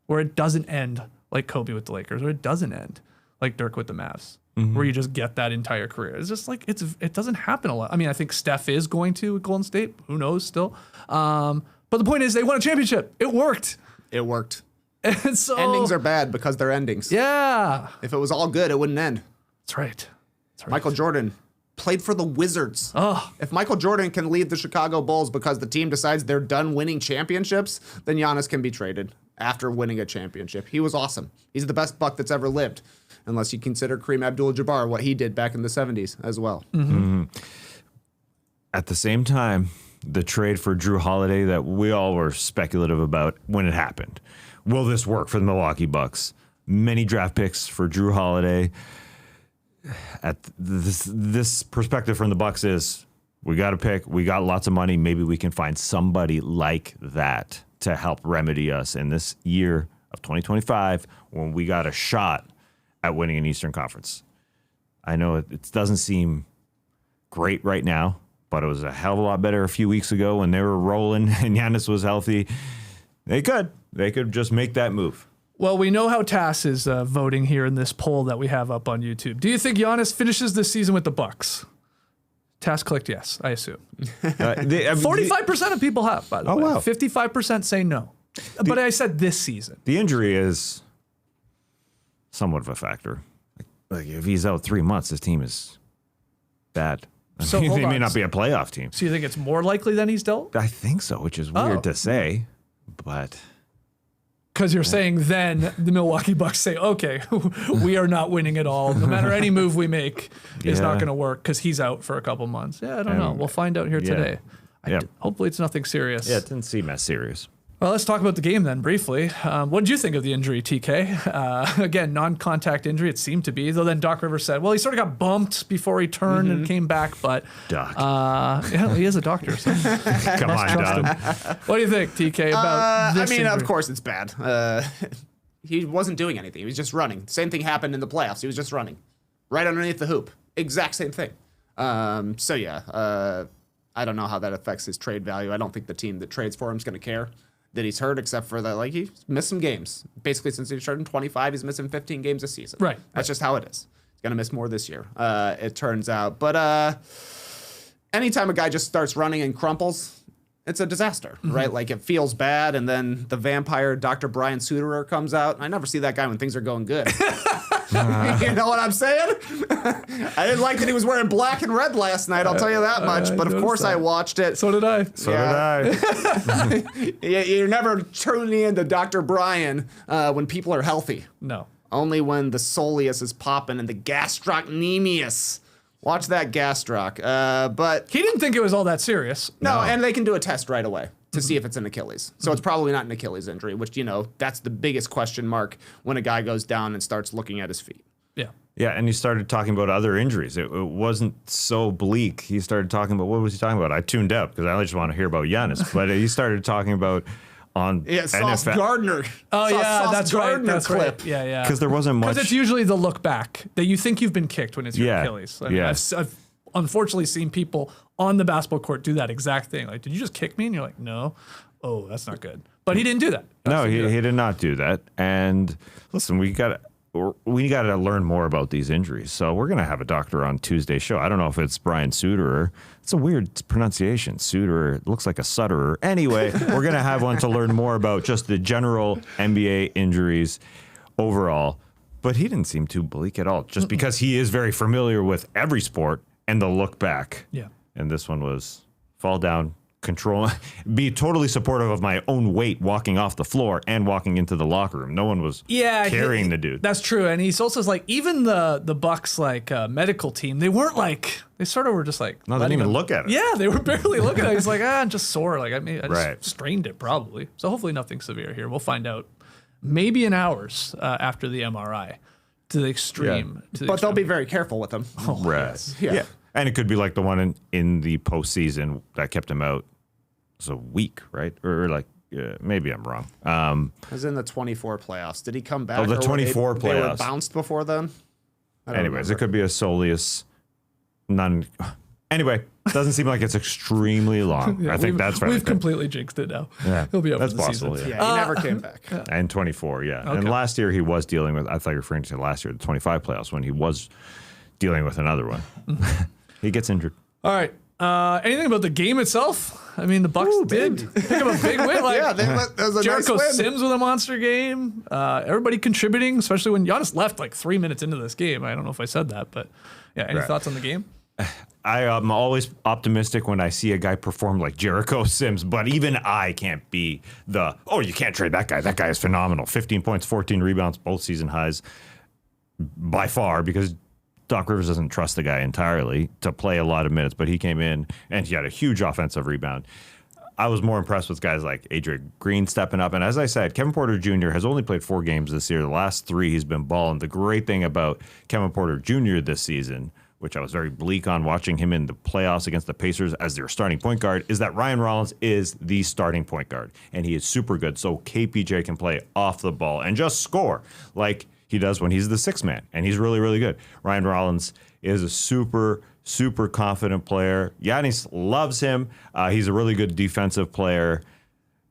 where it doesn't end like Kobe with the Lakers, or it doesn't end like Dirk with the Mavs, where you just get that entire career. It's just like, it doesn't happen a lot. I mean, I think Steph is going to with Golden State. Who knows still? But the point is, they won a championship. It worked. It worked. And so endings are bad because they're endings. Yeah. If it was all good, it wouldn't end. That's right. Michael Jordan played for the Wizards. If Michael Jordan can leave the Chicago Bulls because the team decides they're done winning championships, then Giannis can be traded after winning a championship. He was awesome. He's the best Buck that's ever lived, unless you consider Kareem Abdul-Jabbar, what he did back in the 70s as well. At the same time, the trade for Drew Holiday that we all were speculative about when it happened. Will this work for the Milwaukee Bucks? Many draft picks for Drew Holiday. at this perspective from the Bucks is we got to pick. We got lots of money. Maybe we can find somebody like that to help remedy us in this year of 2025 when we got a shot at winning an Eastern Conference. I know it doesn't seem great right now, but it was a hell of a lot better a few weeks ago when they were rolling and Giannis was healthy. They could just make that move. Well, we know how Tass is voting here in this poll that we have up on YouTube. Do you think Giannis finishes this season with the Bucks? Tass clicked yes, I assume. 45% of people have, by the way. Wow. 55% say no. But I said this season. The injury is somewhat of a factor. Like if he's out 3 months, this team is bad. So they hold may on. not be a playoff team. So you think it's more likely than he's dealt? I think so, which is weird to say, but Because you're saying then the Milwaukee Bucks say, okay, we are not winning at all. No matter any move we make is not going to work because he's out for a couple months. Yeah, I don't know. We'll find out here today. Hopefully it's nothing serious. yeah, it didn't seem as serious. Well, let's talk about the game then briefly. What did you think of the injury, TK? Again, non-contact injury, it seemed to be. Though then Doc Rivers said, well, he sort of got bumped before he turned and came back. But Doc. yeah, he is a doctor. So Come on, Doc. what do you think, TK, about this injury? Of course it's bad. He wasn't doing anything. He was just running. Same thing happened in the playoffs. He was just running right underneath the hoop. Exact same thing. I don't know how that affects his trade value. I don't think the team that trades for him is going to care that he's hurt, except for that, like, he missed some games. Basically, since he started in 25, he's missing 15 games a season. Right. That's just how it is. He's going to miss more this year, it turns out. But anytime a guy just starts running and crumples, it's a disaster, right? Like, it feels bad, and then the vampire Dr. Brian Suterer comes out. I never see that guy when things are going good. You know what I'm saying? I didn't like that he was wearing black and red last night, I'll tell you that much. But of course I watched it. So did I. So did I. You're never tuning into Dr. Brian when people are healthy. No. Only when the soleus is popping and the gastrocnemius. Watch that gastroc. But He didn't think it was all that serious. no, and they can do a test right away to see if it's an Achilles. So it's probably not an Achilles injury, which, you know, that's the biggest question mark when a guy goes down and starts looking at his feet. Yeah. Yeah, and he started talking about other injuries. It wasn't so bleak. He started talking about, what was he talking about? I tuned out because I just want to hear about Giannis. But he started talking about on Sauce NFL. Gardner. Oh, yeah, Sauce that's Gardner right. That's clip. right. Yeah, yeah. Because there wasn't much. Because it's usually the look back that you think you've been kicked when it's your Yeah. Achilles. I mean, Yeah. I've unfortunately seen people on the basketball court do that exact thing. Like, did you just kick me? And you're like, no. Oh, that's not good. But he didn't do that. No, he did not do that. And listen, we got to learn more about these injuries. So we're going to have a doctor on Tuesday's show. I don't know if it's Brian Suterer. It's a weird pronunciation. Suterer. It looks like a sutterer. Anyway, we're going to have one to learn more about just the general NBA injuries overall. But he didn't seem too bleak at all, just because he is very familiar with every sport and the look back. Yeah. And this one was fall down, control, be totally supportive of my own weight walking off the floor and walking into the locker room. No one was carrying the dude. That's true. And he's also like, even the Bucks medical team, they weren't like, they sort of were just like, No, they didn't even look at it. Yeah, they were barely looking at it. He's like, I'm just sore. Like, I just Right. strained it probably. So hopefully nothing severe here. We'll find out maybe in hours after the MRI to the extreme. But they'll be very careful with him. Right. Yeah. And it could be like the one in the postseason that kept him out. It was a week, right? Or like, maybe I'm wrong. It was in the 24 playoffs. Did he come back? Oh, the or were 24 they were playoffs. bounced before then? Anyways, it could be a soleus. Anyway, doesn't seem like it's extremely long. I think that's right. We've completely jinxed it now. Yeah, He'll be out that's for the possible. season. Yeah, he never came back. And 24, yeah. Okay. And last year he was dealing with, I thought you were referring to last year, the 25 playoffs, when he was dealing with another one. He gets injured. All right. Anything about the game itself? I mean, the Bucks did pick up a big win. Like, Yeah, that was a Jericho nice win. Sims with a monster game. Everybody contributing, especially when Giannis left like 3 minutes into this game. I don't know if I said that, but yeah. Any thoughts on the game? I am always optimistic when I see a guy perform like Jericho Sims, but even I can't be you can't trade that guy. That guy is phenomenal. 15 points, 14 rebounds, both season highs by far, because Doc Rivers doesn't trust the guy entirely to play a lot of minutes, but he came in and he had a huge offensive rebound. I was more impressed with guys like Adrian Green stepping up. And as I said, Kevin Porter Jr. has only played 4 games this year. The last 3 he's been balling. The great thing about Kevin Porter Jr. this season, which I was very bleak on watching him in the playoffs against the Pacers as their starting point guard, is that Ryan Rollins is the starting point guard. And he is super good. So KPJ can play off the ball and just score like he does when he's the 6th man. And he's really, really good. Ryan Rollins is a super confident player. Giannis loves him. He's a really good defensive player.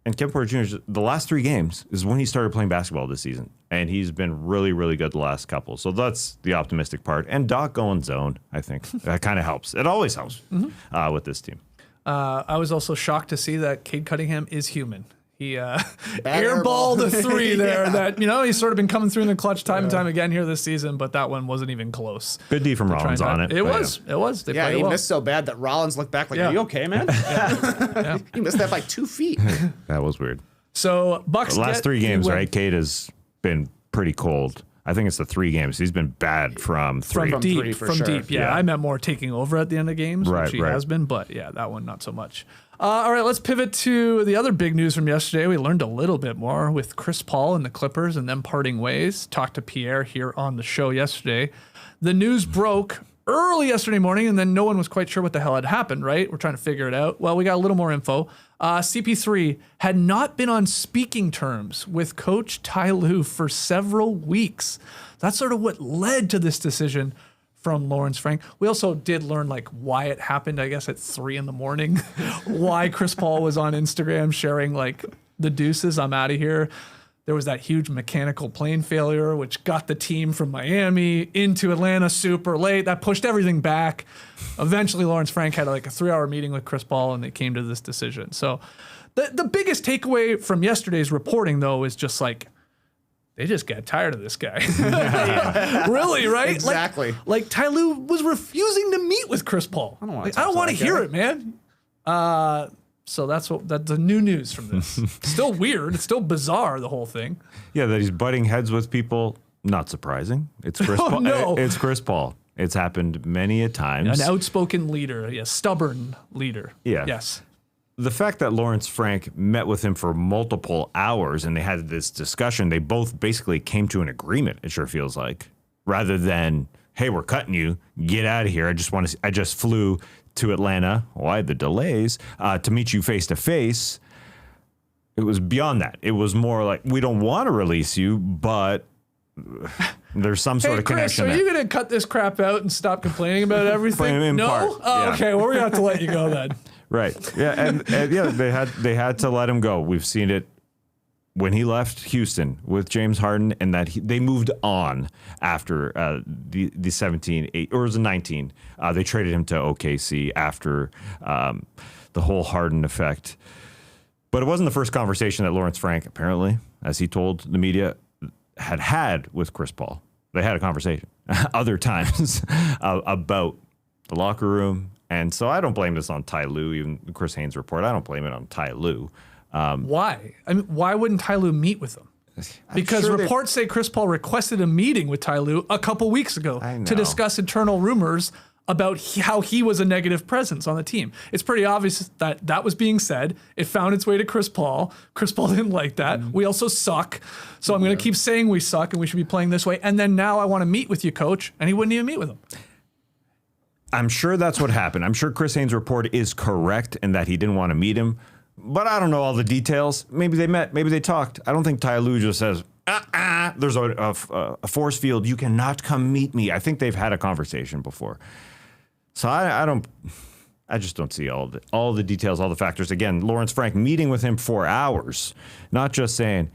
And Kevin Porter Jr., the last 3 games is when he started playing basketball this season. And he's been really, really good the last couple. So that's the optimistic part. And Doc going zone, I think. That kind of helps. It always helps with this team. I was also shocked to see that Cade Cunningham is human. He airballed a 3 there that, he's sort of been coming through in the clutch time and time again here this season, but that one wasn't even close. Good D from Rollins on it. It was. They he well. missed so bad that Rollins looked back like, are you okay, man? He missed that by 2 feet. That was weird. So Bucks the last 3 games, right? Cade has been pretty cold. I think it's the 3 games. He's been bad from 3. From deep, for from sure. deep. Yeah, I meant more taking over at the end of games, which he has been. But yeah, that one not so much. All right, let's pivot to the other big news from yesterday. We learned a little bit more with Chris Paul and the Clippers and them parting ways. Talked to Pierre here on the show yesterday. The news broke early yesterday morning, and then no one was quite sure what the hell had happened, right? We're trying to figure it out. Well, we got a little more info. CP3 had not been on speaking terms with Coach Ty Lue for several weeks. That's sort of what led to this decision from Lawrence Frank. We also did learn why it happened, I guess, at 3 a.m, why Chris Paul was on Instagram sharing the deuces, I'm out of here. There was that huge mechanical plane failure, which got the team from Miami into Atlanta super late. That pushed everything back. Eventually, Lawrence Frank had a 3-hour meeting with Chris Paul, and they came to this decision. So the biggest takeaway from yesterday's reporting, though, is just they just got tired of this guy. Really, right? Exactly. Ty Lue was refusing to meet with Chris Paul. I don't want to hear it, man. So that's the new news from this. Still weird. It's still bizarre, the whole thing. Yeah, that he's butting heads with people. Not surprising. It's Chris Paul. No. It's Chris Paul. It's happened many a times. An outspoken leader, a stubborn leader. Yeah. Yes. The fact that Lawrence Frank met with him for multiple hours and they had this discussion, they both basically came to an agreement, it sure feels like, rather than, hey, we're cutting you, get out of here. I just flew to Atlanta, why the delays, to meet you face to face. It was beyond that. It was more like, we don't want to release you, but there's some sort of connection. Chris, are you going to cut this crap out and stop complaining about everything? No? Part, oh, yeah. Okay, well, we're going to have to let you go then. Right. Yeah, and yeah, they had to let him go. We've seen it when he left Houston with James Harden, and that they moved on after the 17, 8, or it was the 19. They traded him to OKC after the whole Harden effect. But it wasn't the first conversation that Lawrence Frank, apparently, as he told the media, had with Chris Paul. They had a conversation other times about the locker room. And so I don't blame this on Ty Lue, even Chris Haynes' report. I don't blame it on Ty Lue. Why? I mean, why wouldn't Ty Lue meet with him? Because reports say Chris Paul requested a meeting with Ty Lue a couple weeks ago to discuss internal rumors about how he was a negative presence on the team. It's pretty obvious that that was being said. It found its way to Chris Paul. Chris Paul didn't like that. Mm-hmm. We also suck. So I'm going to keep saying we suck and we should be playing this way. And then now I want to meet with you, coach. And he wouldn't even meet with him. I'm sure that's what happened. I'm sure Chris Haynes' report is correct in that he didn't want to meet him. But I don't know all the details. Maybe they met. Maybe they talked. I don't think Ty Lue just says, there's a force field. You cannot come meet me. I think they've had a conversation before. So I just don't see all the details, all the factors. Again, Lawrence Frank meeting with him for hours, not just saying,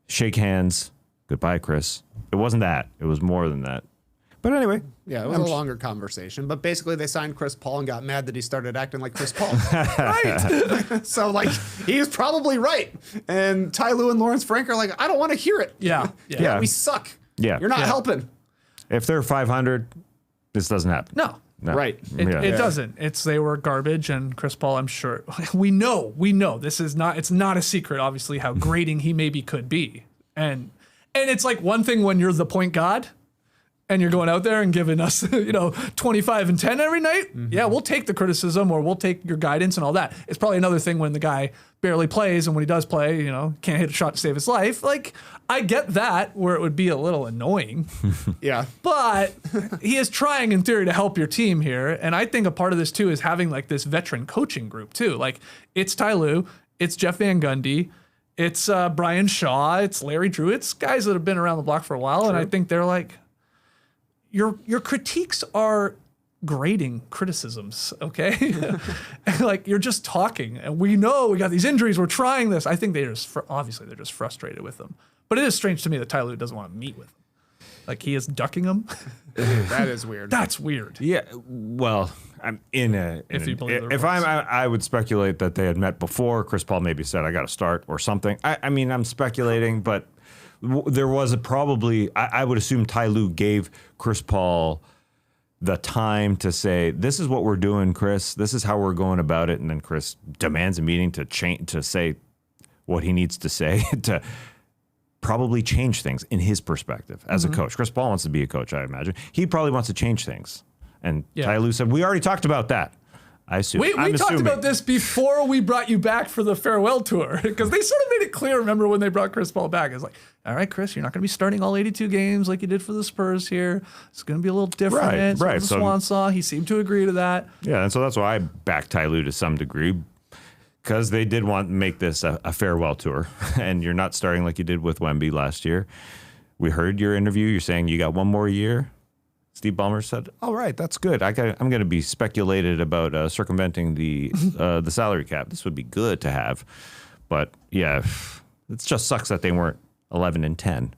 shake hands, goodbye, Chris. It wasn't that. It was more than that. But anyway. Yeah, it was a longer conversation. But basically, they signed Chris Paul and got mad that he started acting like Chris Paul. Right. So, he was probably right. And Ty Lue and Lawrence Frank are like, I don't want to hear it. Yeah. We suck. Yeah. You're not helping. If they're 500, this doesn't happen. No. Right. It doesn't. They were garbage, and Chris Paul, I'm sure, we know it's not a secret, obviously, how grating he maybe could be. And it's like one thing when you're the point guard, and you're going out there and giving us, 25 and 10 every night. Yeah, we'll take the criticism or we'll take your guidance and all that. It's probably another thing when the guy barely plays, and when he does play, can't hit a shot to save his life. Like, I get that where it would be a little annoying. Yeah. But he is trying in theory to help your team here. And I think a part of this too is having like this veteran coaching group too. Like, it's Ty Lue, it's Jeff Van Gundy, it's Brian Shaw, it's Larry Drew. It's guys that have been around the block for a while. True. And I think they're like, your critiques are grading criticisms, okay? Like, you're just talking, and we know we got these injuries, we're trying this. I think obviously they're just frustrated with them. But it is strange to me that Ty Lue doesn't want to meet with them. Like, he is ducking them. That is weird. That's weird. Yeah, well, I'm I would speculate that they had met before. Chris Paul maybe said, I got to start or something. I mean, I'm speculating, but there was I would assume Ty Lue gave Chris Paul the time to say, this is what we're doing, Chris. This is how we're going about it. And then Chris demands a meeting to say what he needs to say to probably change things in his perspective as a coach. Chris Paul wants to be a coach, I imagine. He probably wants to change things. And Ty Lue said, we already talked about that. I assume. We talked about this before we brought you back for the farewell tour, because they sort of made it clear, remember, when they brought Chris Paul back. It's like, all right, Chris, you're not going to be starting all 82 games like you did for the Spurs here. It's going to be a little different. Right. So Swan Saw, he seemed to agree to that. Yeah, and so that's why I backed Ty Lue to some degree, because they did want to make this a farewell tour, and you're not starting like you did with Wemby last year. We heard your interview. You're saying you got one more year. Steve Ballmer said, all right, that's good. I'm going to be speculated about circumventing the salary cap. This would be good to have. But, yeah, it just sucks that they weren't 11 and 10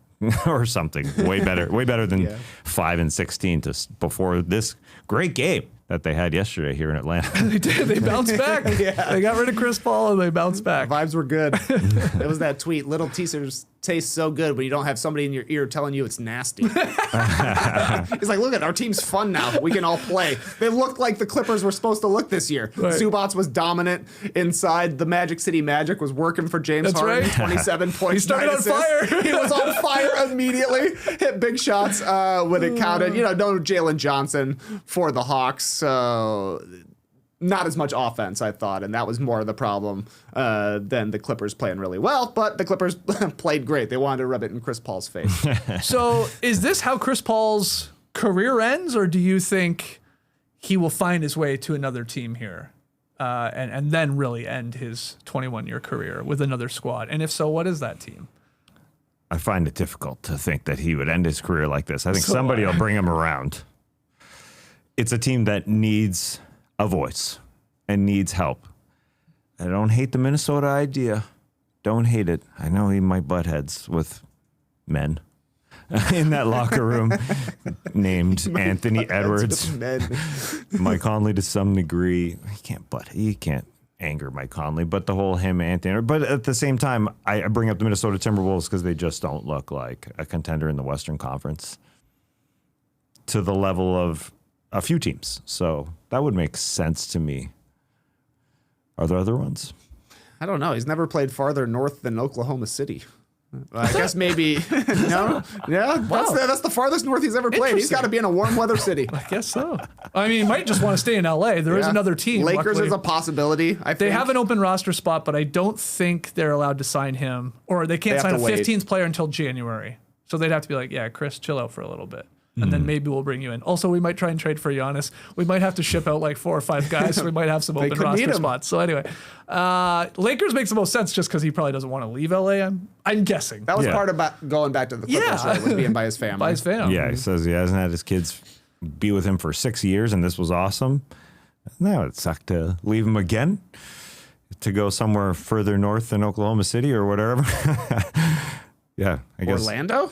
or something. Way better than 5 and 16 before this great game that they had yesterday here in Atlanta. They did. They bounced back. They got rid of Chris Paul and they bounced back. Vibes were good. It was that tweet, little teasers taste so good when you don't have somebody in your ear telling you it's nasty. He's like, look at our team's fun now. We can all play. They looked like the Clippers were supposed to look this year. Right. Zubats was dominant inside. The Magic City Magic was working for James Harden. Right. 27 points. He started on fire. He was on fire immediately. Hit big shots when it counted. No Jalen Johnson for the Hawks. So not as much offense, I thought, and that was more of the problem than the Clippers playing really well. But the Clippers played great. They wanted to rub it in Chris Paul's face. So is this how Chris Paul's career ends, or do you think he will find his way to another team here and then really end his 21-year career with another squad? And if so, what is that team? I find it difficult to think that he would end his career like this. I think somebody will bring him around. It's a team that needs a voice and needs help. I don't hate the Minnesota idea. Don't hate it. I know he might butt heads with men in that locker room named Anthony Edwards, Mike Conley to some degree. He can't anger Mike Conley, but the whole him, Anthony. But at the same time, I bring up the Minnesota Timberwolves because they just don't look like a contender in the Western Conference to the level of a few teams. So that would make sense to me. Are there other ones? I don't know. He's never played farther north than Oklahoma City. I guess maybe. No? Yeah, that's the farthest north he's ever played. He's got to be in a warm weather city. I guess so. I mean, he might just want to stay in LA. There is another team. Lakers luckily. is a possibility. I think. They have an open roster spot, but I don't think they're allowed to sign him, or they can't sign a 15th player until January. So they'd have to be like, yeah, Chris, chill out for a little bit. And then maybe we'll bring you in. Also, we might try and trade for Giannis. We might have to ship out like 4 or 5 guys, so we might have some open roster spots. So anyway, Lakers makes the most sense just because he probably doesn't want to leave LA. I'm guessing. That was part about going back to the Clippers, right? Was being by his family. By his family. Yeah, he says he hasn't had his kids be with him for 6 years, and this was awesome. Now it sucked to leave him again, to go somewhere further north than Oklahoma City or whatever. Yeah, I guess. Orlando?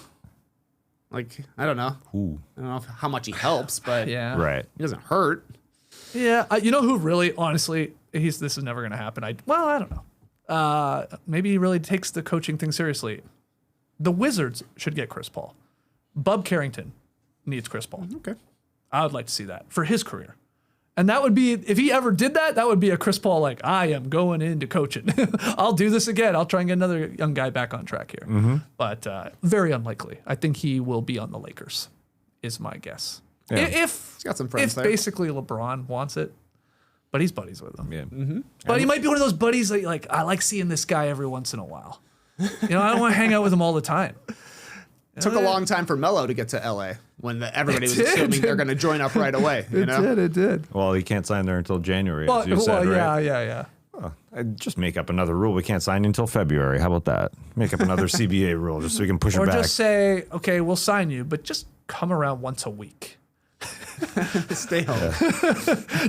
Like, I don't know. Ooh. I don't know how much he helps, but yeah, right. He doesn't hurt. Yeah, you know who really, honestly, this is never going to happen. I don't know. Maybe he really takes the coaching thing seriously. The Wizards should get Chris Paul. Bub Carrington needs Chris Paul. Okay. I would like to see that for his career. And that would be, if he ever did that, that would be a Chris Paul, like, I am going into coaching. I'll do this again. I'll try and get another young guy back on track here. Mm-hmm. But very unlikely. I think he will be on the Lakers is my guess. Yeah. If He's got some friends if there. basically LeBron wants it, but he's buddies with him. Yeah. But he might be one of those buddies that like I like seeing this guy every once in a while. I don't want to hang out with him all the time. Took a long time for Melo to get to LA when everybody was did. assuming they're going to join up right away. You know? It did. Well, he can't sign there until January, as you said, right? yeah. I'd just make up another rule. We can't sign until February. How about that? Make up another CBA rule just so we can push it Or back. just say, okay, we'll sign you, but just come around once a week. Stay home.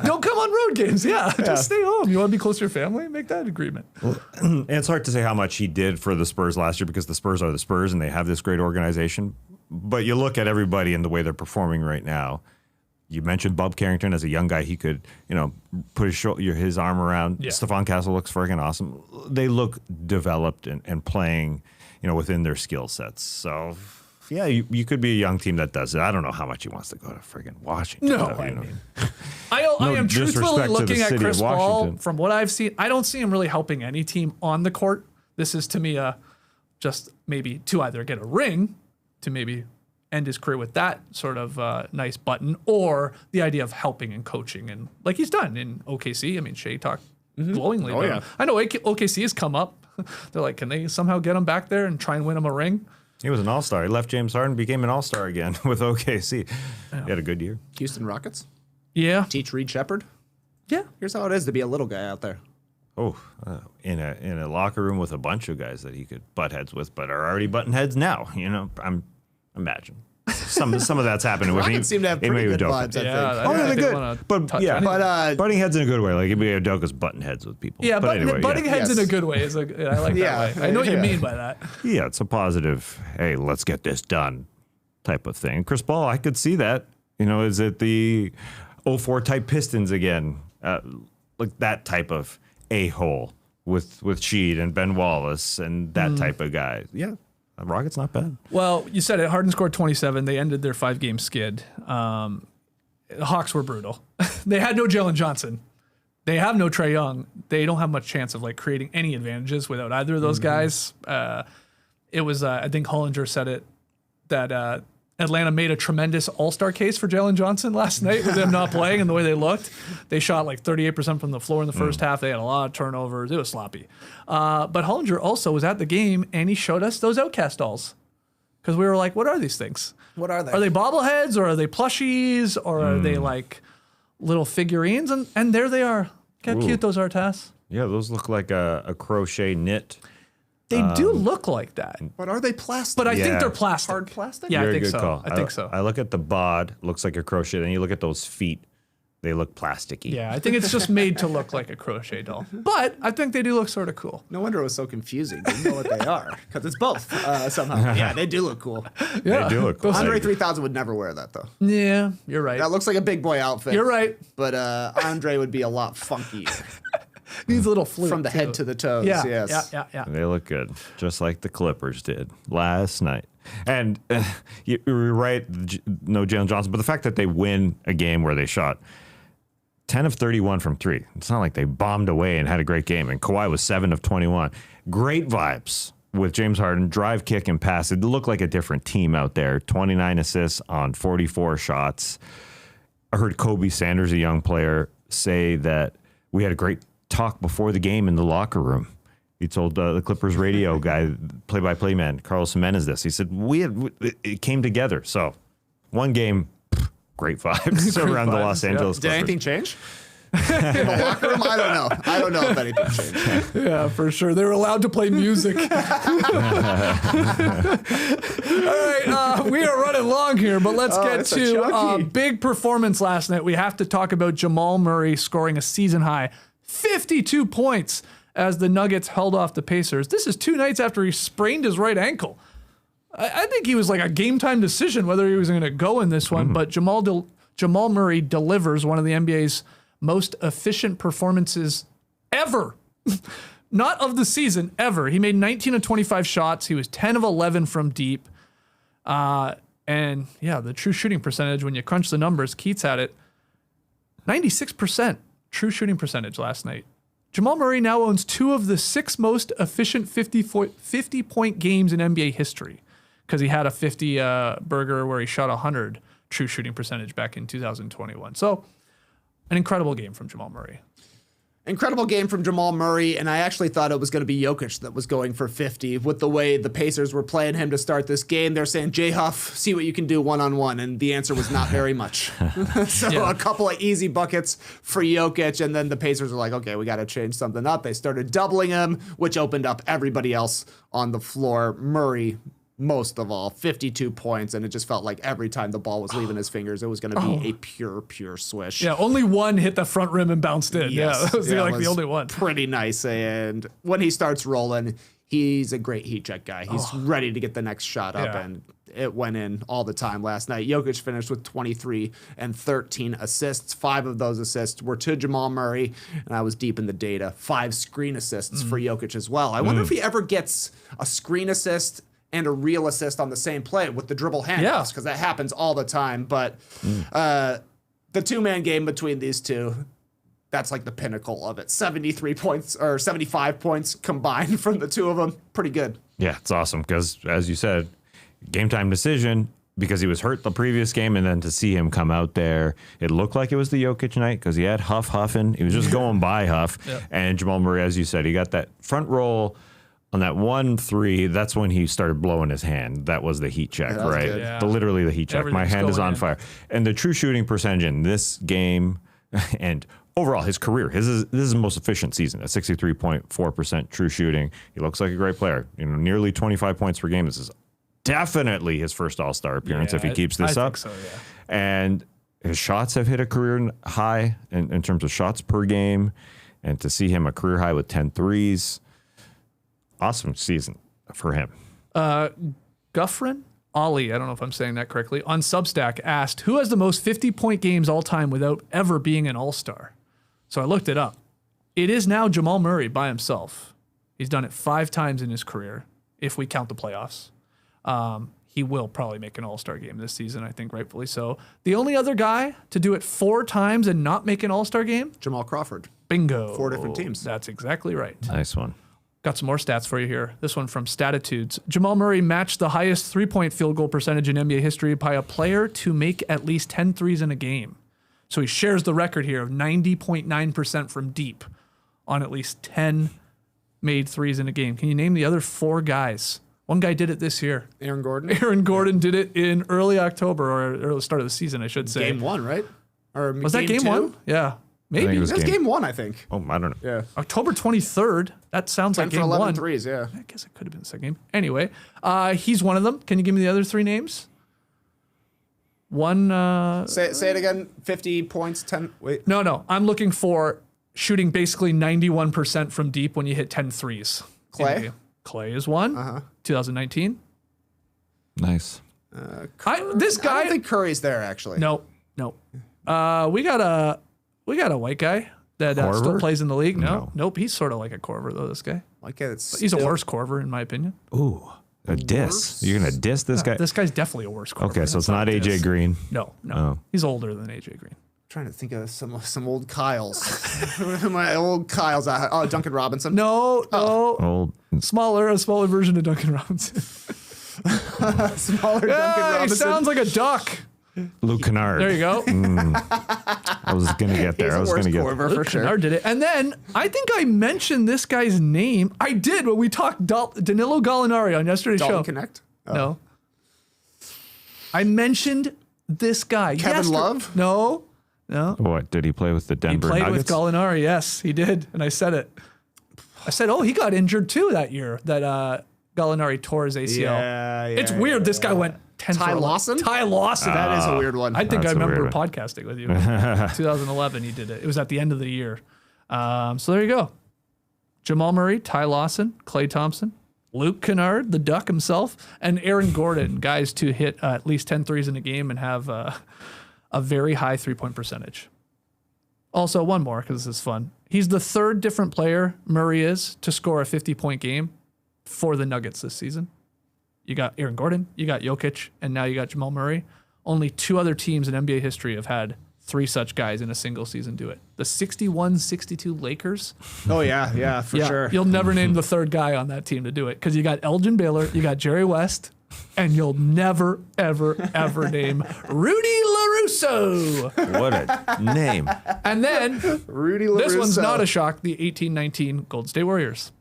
Don't come on road games. Yeah, just stay home. You want to be close to your family? Make that agreement. And it's hard to say how much he did for the Spurs last year because the Spurs are the Spurs and they have this great organization. But you look at everybody and the way they're performing right now. You mentioned Bob Carrington as a young guy. He could, put his arm around. Yeah. Stephon Castle looks freaking awesome. They look developed and playing, within their skill sets. So, yeah, you could be a young team that does it. I don't know how much he wants to go to friggin' Washington. No, though, I am truthfully disrespect to the looking at city of Chris Paul. Washington. From what I've seen, I don't see him really helping any team on the court. This is to me just maybe to either get a ring, to maybe end his career with that sort of nice button, or the idea of helping and coaching, and like he's done in OKC. I mean, Shea talked glowingly about him. I know OKC has come up. They're like, can they somehow get him back there and try and win him a ring? He was an all-star. He left James Harden, became an all-star again with OKC. He had a good year. Houston Rockets. Yeah. Teach Reed Shepherd. Yeah. Here's how it is to be a little guy out there. Oh, in a locker room with a bunch of guys that he could butt heads with, but are already butting heads now. Imagine some of that's happening with him. Rockets seem to have pretty good vibes, I think. Oh, I they're think good. wanna But touch yeah, anything. butting heads in a good way. Like Udoka's butting heads with people. Yeah, but anyway, butting heads Yes. in a good way is I like Yeah. that way. I know what you Yeah. mean by that. Yeah, it's a positive. Hey, let's get this done, type of thing. Chris Paul, I could see that. Is it the 04 type Pistons again? Like that type of a-hole with Sheed and Ben Wallace and that type of guy. Yeah, Rockets not bad. Well, you said it. Harden scored 27. They ended their 5-game skid. The Hawks were brutal. They had no Jalen Johnson. They have no Trae Young. They don't have much chance of like creating any advantages without either of those guys. It was, I think Hollinger said it, that Atlanta made a tremendous all-star case for Jalen Johnson last night with them not playing and the way they looked. They shot like 38% from the floor in the first half. They had a lot of turnovers. It was sloppy. But Hollinger also was at the game and he showed us those Outcast dolls. Because we were like, what are these things? What are they? Are they bobbleheads or are they plushies or are they like little figurines? And there they are. Look how cute those are, Tass. Yeah, those look like a crochet knit. They do look like that. But are they plastic? But I Yeah. think they're plastic. Hard plastic? Yeah, Very I think good so. call. I think so. I look at the bod, looks like a crochet. Then you look at those feet, they look plasticky. Yeah, I think it's just made to look like a crochet doll. But I think they do look sort of cool. No wonder it was so confusing. They know what they are. Because it's both somehow. Yeah, they do look cool. They do look cool. Andre 3000 would never wear that, though. Yeah, you're right. That looks like a big boy outfit. You're right. But Andre would be a lot funkier. Needs a little flute From the too. head to the toes, Yeah, yes. yeah. They look good, just like the Clippers did last night. And you were right, no Jalen Johnson, but the fact that they win a game where they shot 10 of 31 from three, it's not like they bombed away and had a great game. And Kawhi was 7 of 21. Great vibes with James Harden, drive, kick, and pass. It looked like a different team out there. 29 assists on 44 shots. I heard Kobe Sanders, a young player, say that we had a great talk before the game in the locker room. He told the Clippers radio guy, play-by-play man, Carlos Jimenez, this. He said, it came together. So one game, great vibes around the Los Angeles Did Clippers. anything change? In the locker room? I don't know. I don't know if anything changed. Yeah, for sure. They were allowed to play music. All right, we are running long here, but let's get it's a to chunky. big performance last night. We have to talk about Jamal Murray scoring a season high 52 points as the Nuggets held off the Pacers. This is 2 nights after he sprained his right ankle. I think he was like a game time decision whether he was going to go in this one, but Jamal Murray delivers one of the NBA's most efficient performances ever. Not of the season, ever. He made 19 of 25 shots. He was 10 of 11 from deep. And yeah, the true shooting percentage, when you crunch the numbers, Keats had it, 96% true shooting percentage last night. Jamal Murray now owns 2 of the 6 most efficient 50-point games in NBA history because he had a 50 burger where he shot 100 true shooting percentage back in 2021. So an incredible game from Jamal Murray. Incredible game from Jamal Murray, and I actually thought it was going to be Jokic that was going for 50 with the way the Pacers were playing him to start this game. They're saying, J Huff, see what you can do one-on-one, and the answer was not very much. So a couple of easy buckets for Jokic, and then the Pacers were like, okay, we got to change something up. They started doubling him, which opened up everybody else on the floor. Murray, most of all, 52 points, and it just felt like every time the ball was leaving his fingers, it was going to be a pure swish. Yeah, only one hit the front rim and bounced in. Yes. Yeah, that was the only one. Pretty nice. And when he starts rolling, he's a great heat check guy. He's ready to get the next shot up, and it went in all the time last night. Jokic finished with 23 and 13 assists. 5 of those assists were to Jamal Murray, and I was deep in the data. 5 screen assists for Jokic as well. I wonder if he ever gets a screen assist and a real assist on the same play with the dribble handoffs, because that happens all the time. But the two-man game between these two, that's like the pinnacle of it. 73 points or 75 points combined from the two of them. Pretty good. Yeah, it's awesome because, as you said, game time decision because he was hurt the previous game, and then to see him come out there, it looked like it was the Jokic night because he had Huff huffing. He was just going by Huff. Yep. And Jamal Murray, as you said, he got that front roll on that 1-3, that's when he started blowing his hand. That was the heat check, right? Yeah. Literally the heat check. My hand is on fire. And the true shooting percentage in this game and overall his career, this is his most efficient season, at 63.4% true shooting. He looks like a great player. Nearly 25 points per game. This is definitely his first All-Star appearance if he keeps this up. I think so, yeah. And his shots have hit a career high in terms of shots per game. And to see him a career high with 10 threes, awesome season for him. Guffrin? Ollie, I don't know if I'm saying that correctly, on Substack asked, who has the most 50-point games all time without ever being an All-Star? So I looked it up. It is now Jamal Murray by himself. He's done it 5 times in his career, if we count the playoffs. He will probably make an All-Star game this season, I think, rightfully so. The only other guy to do it 4 times and not make an All-Star game? Jamal Crawford. Bingo. 4 different teams. That's exactly right. Nice one. Got some more stats for you here. This one from Statitudes. Jamal Murray matched the highest 3-point field goal percentage in NBA history by a player to make at least 10 threes in a game. So he shares the record here of 90.9% from deep on at least 10 made threes in a game. Can you name the other 4 guys? One guy did it this year. Aaron Gordon. Aaron Gordon did it in early October, or early start of the season, I should say. Game 1, right? Or was that game 1? Yeah. Maybe. it was game 1, I think. Oh, I don't know. Yeah. October 23rd. That sounds like 10 for game 11 1. threes, yeah. I guess it could have been the second game. Anyway, he's one of them. Can you give me the other 3 names? One. Say it again. 50 points, 10. Wait. No. I'm looking for shooting basically 91% from deep when you hit 10 threes. Clay? Clay is one. 2019. Nice. This guy. I don't think Curry's there, actually. No. We got a white guy that still plays in the league. Nope. He's sort of like a Corver though. This guy. He's a worse Corver in my opinion. Ooh, a diss. You're gonna diss this guy? This guy's definitely a worse Corver. Okay, so it's not AJ Green. No. Oh. He's older than AJ Green. Trying to think of some old Kyles. My old Kyles. Duncan Robinson. No. Old. A smaller version of Duncan Robinson. Smaller Duncan Robinson. He sounds like a duck. Luke Kennard. There you go. I was going to get there. I was going to get there. Luke Kennard did it. And then I think I mentioned this guy's name. I did when we talked Danilo Gallinari on yesterday's show. Connect? Oh. No. I mentioned this guy. Kevin Love? No. What, did he play with the Denver Nuggets? He played with Gallinari, yes, he did. And I said it. I said, he got injured too that year that Gallinari tore his ACL. Yeah, it's weird. This guy went 10 Ty Lawson? Ty Lawson. That is a weird one. I think I That's a remember weird one. podcasting with you. 2011, he did it. It was at the end of the year. So there you go. Jamal Murray, Ty Lawson, Klay Thompson, Luke Kennard, the Duck himself, and Aaron Gordon, guys to hit at least 10 threes in a game and have a very high 3-point percentage. Also, one more, because this is fun. He's the 3rd different player, Murray is, to score a 50-point game for the Nuggets this season. You got Aaron Gordon, you got Jokic, and now you got Jamal Murray. Only 2 other teams in NBA history have had 3 such guys in a single season do it. The 61-62 Lakers. Oh, yeah, for sure. You'll never name the 3rd guy on that team to do it because you got Elgin Baylor, you got Jerry West, and you'll never, ever, ever name Rudy LaRusso. What a name. And then Rudy LaRusso. this one's not a shock. The 18-19 Golden State Warriors.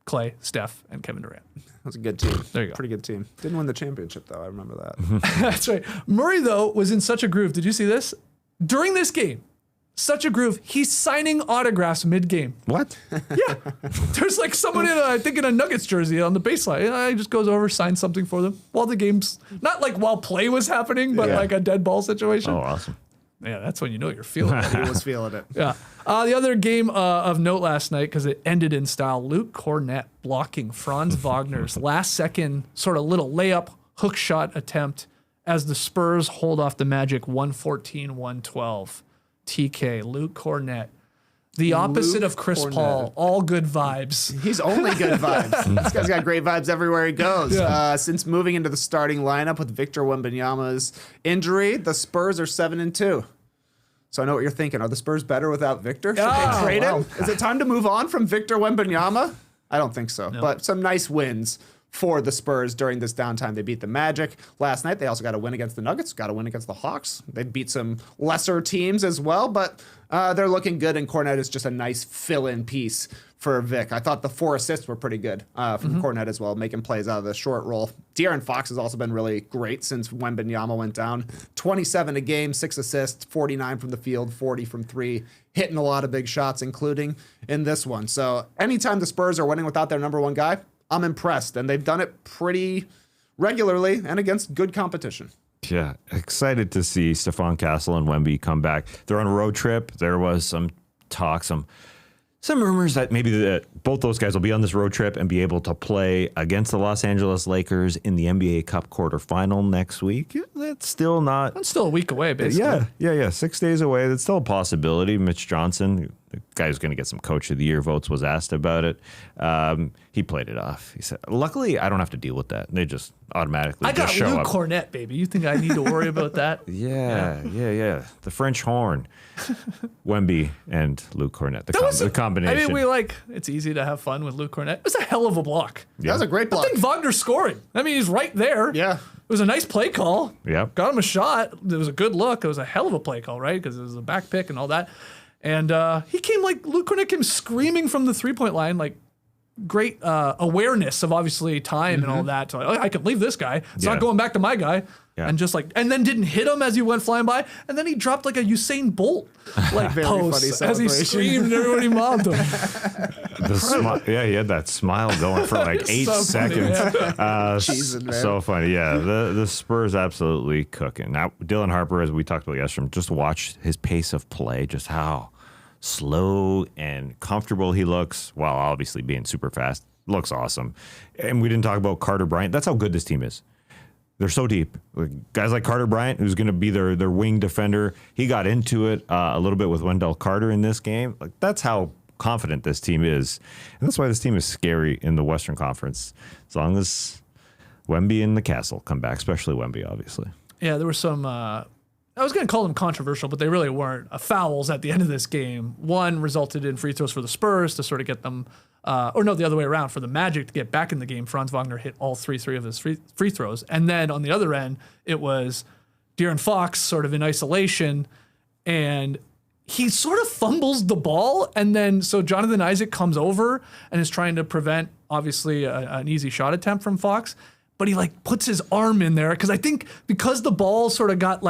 Clay, Steph, and Kevin Durant. That's a good team. There you go. Pretty good team. Didn't win the championship, though. I remember that. That's right. Murray, though, was in such a groove. Did you see this? During this game, such a groove. He's signing autographs mid-game. What? Yeah. There's like someone in a Nuggets jersey on the baseline. He just goes over, signs something for them while the game's, not like while play was happening, but like a dead ball situation. Oh, awesome. Yeah, that's when you know you're feeling it. He was feeling it. Yeah. The other game of note last night, because it ended in style, Luke Kornet blocking Franz Wagner's last-second sort of little layup hook shot attempt as the Spurs hold off the Magic 114-112. TK, Luke Kornet. The opposite of Chris Kornet. Paul. All good vibes. He's only good vibes. This guy's got great vibes everywhere he goes. Yeah. Since moving into the starting lineup with Victor Wembanyama's injury, the Spurs are 7-2. So I know what you're thinking. Are the Spurs better without Victor? Should they trade him? Is it time to move on from Victor Wembanyama? I don't think so. But some nice wins for the Spurs during this downtime. They beat the Magic last night. They also got a win against the Nuggets, got a win against the Hawks. They beat some lesser teams as well, but they're looking good, and Kornet is just a nice fill-in piece for Vic. I thought the 4 assists were pretty good from Kornet as well, making plays out of the short roll. De'Aaron Fox has also been really great since Wembanyama went down. 27 a game, 6 assists, 49 from the field, 40 from 3, hitting a lot of big shots, including in this one. So anytime the Spurs are winning without their number one guy, I'm impressed, and they've done it pretty regularly and against good competition. Yeah, excited to see Stephon Castle and Wemby come back. They're on a road trip. There was some talk, some rumors that maybe both those guys will be on this road trip and be able to play against the Los Angeles Lakers in the NBA Cup quarterfinal next week. That's still not... That's still a week away, basically. Yeah. 6 days away. That's still a possibility. Mitch Johnson, the guy who's going to get some Coach of the Year votes, was asked about it. He played it off. He said, luckily, I don't have to deal with that. They just automatically I got just show Luke up. Kornet, baby. You think I need to worry about that? Yeah. The French horn. Wemby and Luke Kornet. The combination. I mean, it's easy to have fun with Luke Kornet. It was a hell of a block. That was a great block. I think Wagner's scoring. I mean, he's right there. Yeah. It was a nice play call. Yep. Got him a shot. It was a good look. It was a hell of a play call, right? Because it was a back pick and all that. And he came Luke Kornet came screaming from the 3-point line, like great awareness of obviously time and all that. So I could leave this guy. It's not going back to my guy. Yeah. And then didn't hit him as he went flying by. And then he dropped like a Usain Bolt Very funny pose as he celebration. screamed and everybody mobbed him. He had that smile going for like 8 So funny, seconds. Cheesing, man. So funny. Yeah, the Spurs absolutely cooking. Now, Dylan Harper, as we talked about yesterday, just watch his pace of play, just how slow and comfortable he looks, while obviously being super fast. Looks awesome. And we didn't talk about Carter Bryant. That's how good this team is. They're so deep. Guys like Carter Bryant, who's going to be their wing defender, he got into it a little bit with Wendell Carter in this game. That's how confident this team is. And that's why this team is scary in the Western Conference. As long as Wemby and the Castle come back, especially Wemby, obviously. Yeah, there were some, I was going to call them controversial, but they really weren't. Fouls at the end of this game. One resulted in free throws for the Spurs to sort of get them, the other way around, for the Magic to get back in the game. Franz Wagner hit all three of his free throws. And then on the other end, it was De'Aaron Fox sort of in isolation, and he sort of fumbles the ball. And then so Jonathan Isaac comes over and is trying to prevent, obviously, an easy shot attempt from Fox. But he puts his arm in there because I think because the ball sort of got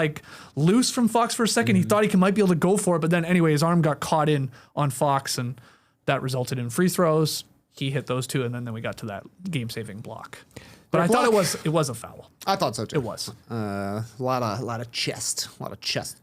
loose from Fox for a second, he thought he might be able to go for it. But then anyway, his arm got caught in on Fox, and that resulted in free throws. He hit those two, and then we got to that game-saving block. But I thought it was a foul. I thought so too. It was. A lot of chest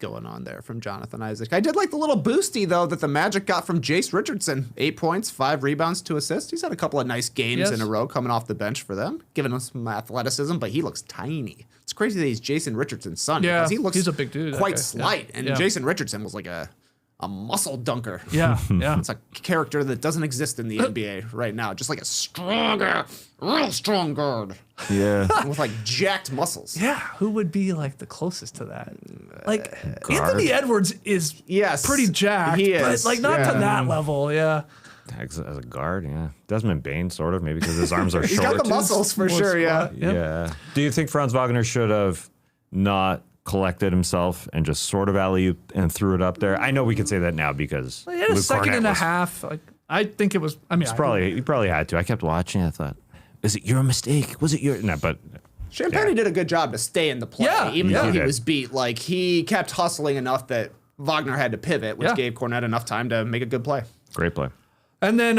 going on there from Jonathan Isaac. I did like the little boosty though that the Magic got from Jace Richardson. 8 points, 5 rebounds, 2 assists. He's had a couple of nice games in a row coming off the bench for them, giving him some athleticism. But he looks tiny. It's crazy that he's Jason Richardson's son. Yeah, because he looks he's a big dude. quite that guy. slight, Yeah. and Yeah. Jason Richardson was like a muscle dunker. Yeah, yeah. It's a character that doesn't exist in the NBA right now. Just like a real strong guard Yeah. with jacked muscles. Yeah, who would be the closest to that? Anthony Edwards is Yes, pretty jacked, he is, but not to yeah. that level. Yeah. As a guard, yeah. Desmond Bain, sort of, maybe because his arms are He's short. got the muscles for sure, yeah. Yeah. Do you think Franz Wagner should have not collected himself and just sort of alley-oop and threw it up there? I know we could say that now because He had a Luke second Kornet and a was- half. Like, I think it was. I mean, He probably had to. I kept watching. I thought, is it your mistake? Was it your? No, but Champagne did a good job to stay in the play, Yeah, even though he he did. was beat. Like, he kept hustling enough that Wagner had to pivot, which Yeah. gave Kornet enough time to make a good play. great play. And then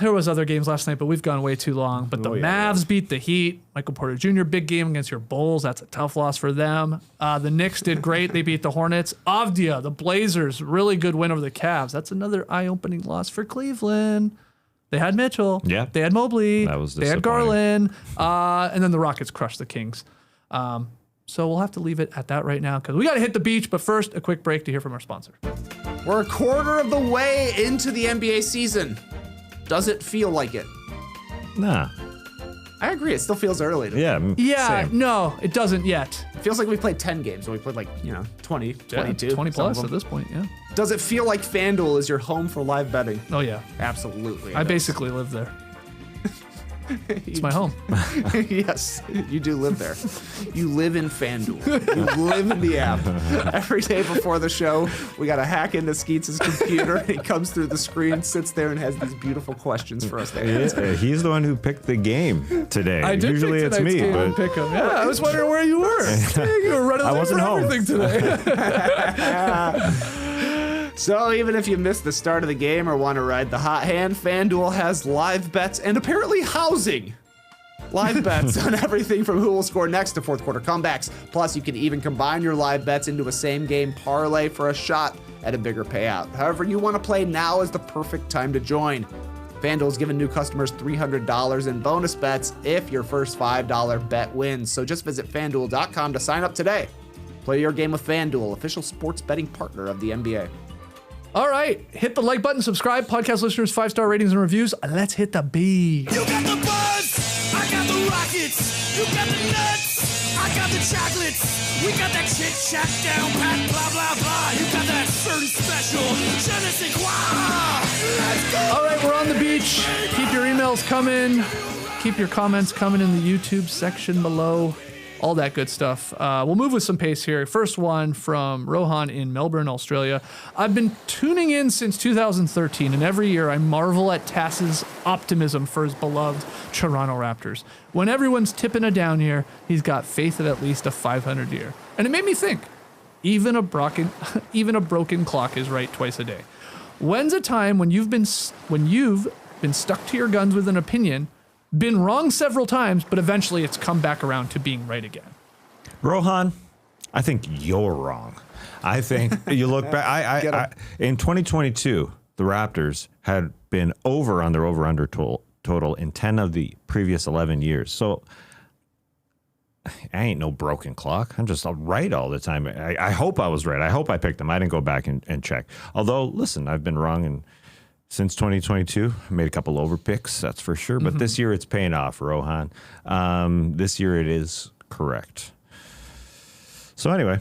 there was other games last night, but we've gone way too long. But the Mavs beat the Heat. Michael Porter Jr. big game against your Bulls. That's a tough loss for them. The Knicks did great. They beat the Hornets. Avdia, the Blazers, really good win over the Cavs. That's another eye-opening loss for Cleveland. They had Mitchell. Yeah. They had Mobley. That was They had disappointing. Garland. And then the Rockets crushed the Kings. So we'll have to leave it at that right now because we got to hit the beach. But first, a quick break to hear from our sponsor. We're a quarter of the way into the NBA season. Does it feel like it? Nah. I agree. It still feels early. Yeah. Yeah, Same. no, it doesn't yet. It feels like we played 10 games when we played 20, 22. 20 some of plus them. at this point, yeah. Does it feel like FanDuel is your home for live betting? Oh, yeah. Absolutely. I basically live there. It's my home. Yes, you do live there. You live in FanDuel. You live in the app. Every day before the show, we got to hack into Skeets' computer. He comes through the screen, sits there, and has these beautiful questions for us to answer. Yeah, he's the one who picked the game today. I did Usually pick it's tonight's me, game and but pick 'em. Yeah, I was wondering where you were. You were running I late wasn't for home. everything today. So even if you missed the start of the game or want to ride the hot hand, FanDuel has live bets and apparently housing. Live bets on everything from who will score next to fourth quarter comebacks. Plus, you can even combine your live bets into a same game parlay for a shot at a bigger payout. However you want to play, now is the perfect time to join. FanDuel's giving new customers $300 in bonus bets if your first $5 bet wins. So just visit FanDuel.com to sign up today. Play your game with FanDuel, official sports betting partner of the NBA. All right, hit the like button, subscribe, podcast listeners, 5-star ratings and reviews. Let's hit the beat. You got the buzz, I got the rockets. You got the nuts, I got the chocolates. We got that chit chat down pat, blah blah blah. You got that certain special, je ne sais quoi. Let's go. All right, we're on the beach. Keep your emails coming. Keep your comments coming in the YouTube section below. All that good stuff. We'll move with some pace here. First one from Rohan in Melbourne, Australia. I've been tuning in since 2013, and every year I marvel at Tass's optimism for his beloved Toronto Raptors. When everyone's tipping a down year, he's got faith at least a 500 year. And it made me think, even a broken clock is right twice a day. When's a time when you've been stuck to your guns with an opinion, been wrong several times, but eventually it's come back around to being right again? Rohan, I think you're wrong. I think you look back. In 2022, the Raptors had been over on their over-under total in 10 of the previous 11 years. So I ain't no broken clock. I'm just right all the time. I hope I was right. I hope I picked them. I didn't go back and check. Although, listen, I've been wrong and since 2022, I made a couple over picks, that's for sure. But this year it's paying off, Rohan. This year it is correct. So anyway,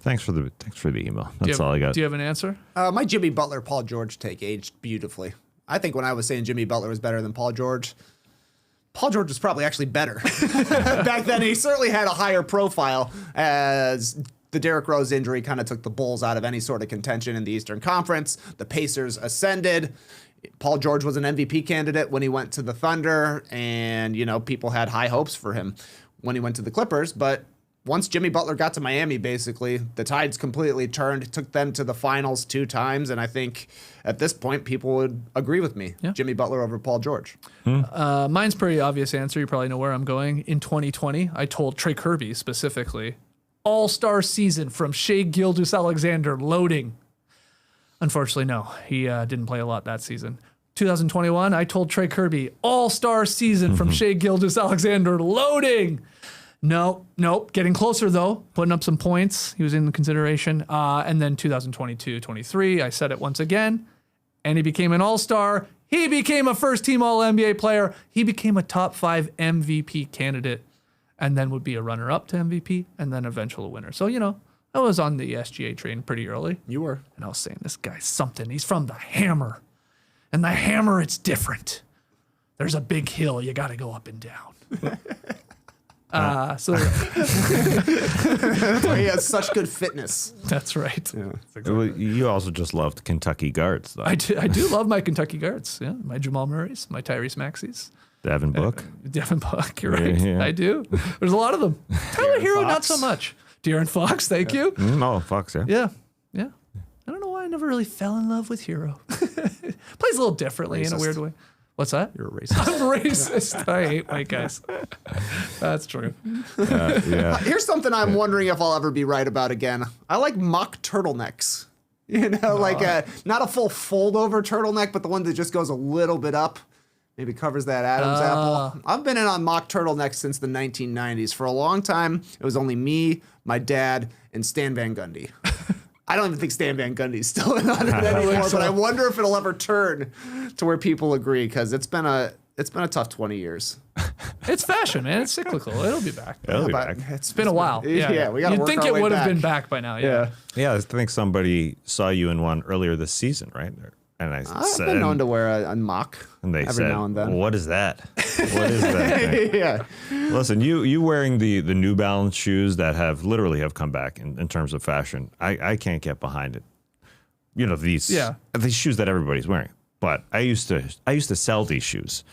thanks for the email. That's all I got. Do you have an answer? My Jimmy Butler, Paul George take aged beautifully. I think when I was saying Jimmy Butler was better than Paul George was probably actually better. Back then, he certainly had a higher profile as the Derrick Rose injury kind of took the Bulls out of any sort of contention in the Eastern Conference. The Pacers ascended. Paul George was an MVP candidate when he went to the Thunder, and, people had high hopes for him when he went to the Clippers. But once Jimmy Butler got to Miami, basically, the tides completely turned. It took them to the finals 2 times, and I think at this point, people would agree with me. Yeah. Jimmy Butler over Paul George. Mine's pretty obvious answer. You probably know where I'm going. In 2020, I told Trey Kirby specifically, all-star season from Shai Gilgeous-Alexander loading. Unfortunately, no. He didn't play a lot that season. 2021, I told Trey Kirby, all-star season from Shai Gilgeous-Alexander loading. Nope. Getting closer, though. Putting up some points. He was in consideration. And then 2022-23, I said it once again. And he became an all-star. He became a first-team All-NBA player. He became a top 5 MVP candidate. And then would be a runner-up to MVP, and then eventual winner. So, I was on the SGA train pretty early. You were. And I was saying, this guy's something. He's from the Hammer. And the hammer, it's different. There's a big hill you got to go up and down. So That's why he has such good fitness. that's right. Well, you also just loved Kentucky guards, though. I do love my Kentucky guards. Yeah, my Jamal Murrays, my Tyrese Maxeys. Devin Book. Devin Buck, you're right. Yeah. I do. There's a lot of them. Tyler Hero, not Fox. so much. De'Aaron Fox, thank you. Oh, Fox, yeah. Yeah. I don't know why I never really fell in love with Hero. Plays a little differently in a Racist. weird way. What's that? You're a racist. I'm racist. I hate white guys. That's true. Yeah. Here's something I'm wondering if I'll ever be right about again. I like mock turtlenecks. You know, like not a full fold over turtleneck, but the one that just goes a little bit up. Maybe covers that Adam's apple. I've been in on mock turtlenecks since the 1990s. For a long time, it was only me, my dad, and Stan Van Gundy. I don't even think Stan Van Gundy's still in on it anymore, but I wonder if it'll ever turn to where people agree, because it's been a tough 20 years. It's fashion, man. It's cyclical. It'll be back. It'll be But back. It's been a while. Yeah, we gotta You'd work think our it way would have back. been back by now. Yeah. Yeah, I think somebody saw you in one earlier this season, right? And I I've said, been known to wear a mock and they every said, now and then. "What is that? What is that thing?" Yeah. Listen, you wearing the New Balance shoes that have literally come back in terms of fashion. I can't get behind it. You know, these shoes that everybody's wearing. But I used to sell these shoes.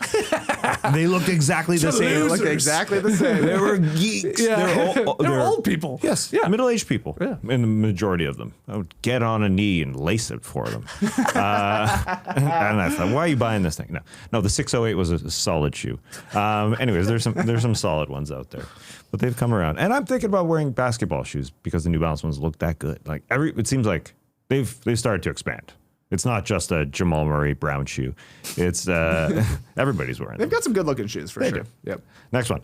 They looked exactly the same. They look exactly the same. They were geeks. Yeah. They're They're old people. Yes, Yeah. middle-aged people. Yeah. And the majority of them. I would get on a knee and lace it for them. And I thought, why are you buying this thing? No, the 608 was a solid shoe. Anyways, there's some solid ones out there, but they've come around. And I'm thinking about wearing basketball shoes because the New Balance ones look that good. Like it seems like they've started to expand. It's not just a Jamal Murray brown shoe. It's everybody's wearing them. They've got some good looking shoes for sure. do. Yep. Next one.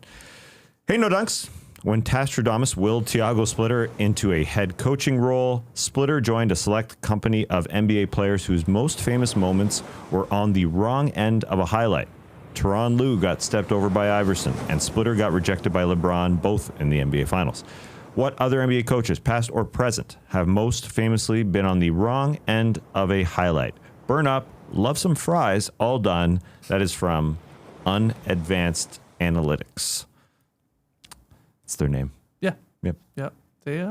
Hey, No Dunks. When Tastradamus willed Thiago Splitter into a head coaching role, Splitter joined a select company of NBA players whose most famous moments were on the wrong end of a highlight. Tyronn Lue got stepped over by Iverson, and Splitter got rejected by LeBron, both in the NBA Finals. What other NBA coaches, past or present, have most famously been on the wrong end of a highlight? Burn up, love some fries, all done. That is from Unadvanced Analytics. It's their name. Yeah. Yep. Yeah. They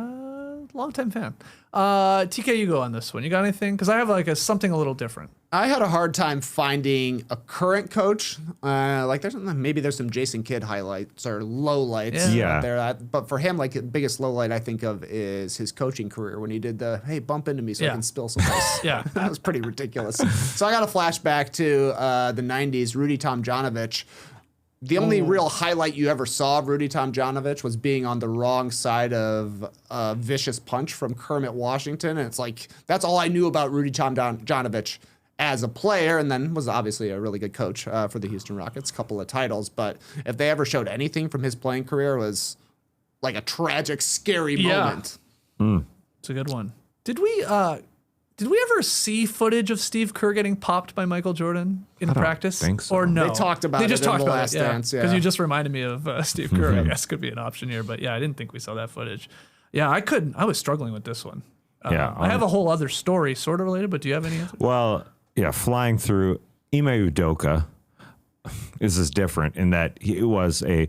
longtime fan. TK, you go on this one. You got anything? Because I have like something a little different. I had a hard time finding a current coach. Maybe there's some Jason Kidd highlights or lowlights Yeah. out there. But for him, like the biggest lowlight I think of is his coaching career when he did the hey bump into me so I Yeah. can spill some ice. Yeah. That was pretty ridiculous. So I got a flashback to the '90s. Rudy Tomjanovich. The only real highlight you ever saw of Rudy Tomjanovich was being on the wrong side of a vicious punch from Kermit Washington. And it's like, that's all I knew about Rudy Tomjanovich as a player, and then was obviously a really good coach for the Houston Rockets, a couple of titles. But if they ever showed anything from his playing career, it was like a tragic, scary moment. It's a good one. Did we ever see footage of Steve Kerr getting popped by Michael Jordan in practice? think so. Or no? They talked about They just it in talked The about Last it, yeah. Dance, yeah. Because you just reminded me of Steve Kerr. I guess could be an option here, but yeah, I didn't think we saw that footage. Yeah, I couldn't. I was struggling with this one. Yeah, I have a whole other story sort of related, but do you have any answer? Well, yeah, flying through Ime Udoka is different in that it was a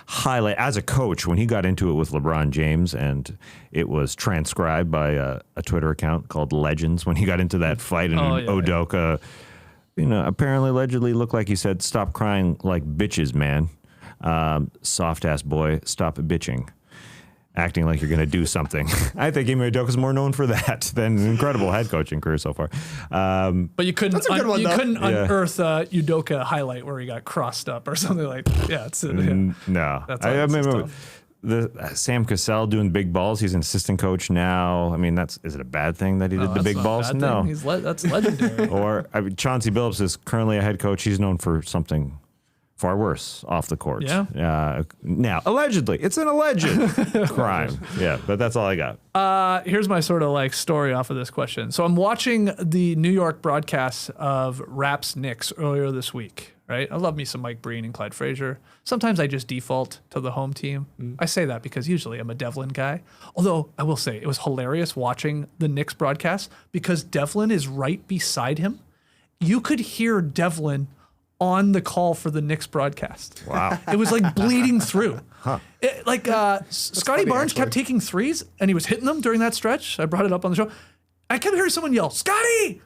highlight as a coach when he got into it with LeBron James, and it was transcribed by a Twitter account called Legends when he got into that fight, and Udoka, apparently allegedly looked like he said, "Stop crying like bitches, man. Soft ass boy, stop bitching." Acting like you're going to do something. I think Ime Udoka's more known for that than an incredible head coaching career so far. But you couldn't That's a good one, though. unearth Udoka highlight where he got crossed up or something like that. Yeah, it's No. That's I all remember Sam Cassell doing big balls. He's an assistant coach now. I mean, is it a bad thing that he did the big balls? No. That's legendary. Or Chauncey Billups is currently a head coach. He's known for something far worse off the court. Yeah. Now, allegedly, it's an alleged crime. Yeah, but that's all I got. Here's my sort of like story off of this question. So I'm watching the New York broadcast of Raps Knicks earlier this week, right? I love me some Mike Breen and Clyde Frazier. Sometimes I just default to the home team. I say that because usually I'm a Devlin guy. Although I will say it was hilarious watching the Knicks broadcast because Devlin is right beside him. you could hear Devlin on the call for the Knicks broadcast. Wow. It was like bleeding through. Scotty Barnes actually. kept taking threes and he was hitting them during that stretch. I brought it up on the show. I kept hearing someone yell, Scotty!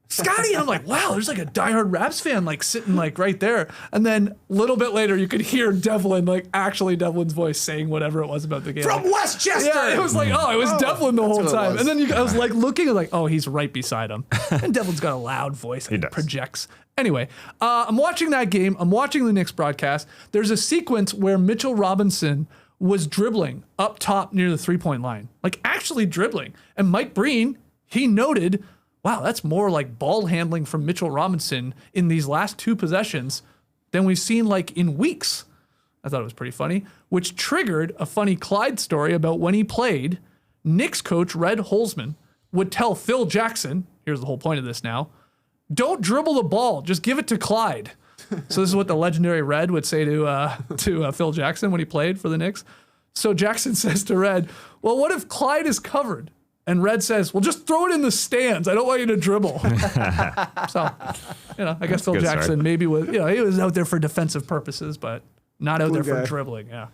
Scotty! And I'm like, wow, there's like a diehard Raps fan like sitting like right there. And then a little bit later, you could hear Devlin, like actually Devlin's voice saying whatever it was about the game. From Like, Westchester! yeah, it was like, oh, it was Devlin the whole what it time. was. And then I was like looking, like, oh, he's right beside him. And Devlin's got a loud voice. He does. projects. Anyway, I'm watching that game. I'm watching the Knicks broadcast. There's a sequence where Mitchell Robinson was dribbling up top near the 3-point line, like actually dribbling. And Mike Breen, he noted, wow, that's more like ball handling from Mitchell Robinson in these last 2 possessions than we've seen like in weeks. I thought it was pretty funny, which triggered a funny Clyde story about when he played. Knicks coach Red Holzman would tell Phil Jackson, here's the whole point of this now, don't dribble the ball, just give it to Clyde. So this is what the legendary Red would say to Phil Jackson when he played for the Knicks. So Jackson says to Red, well, what if Clyde is covered? And Red says, well, just throw it in the stands. I don't want you to dribble. So, I guess Phil good Jackson start. maybe was, he was out there for defensive purposes, but not out there for guy. dribbling. Yeah.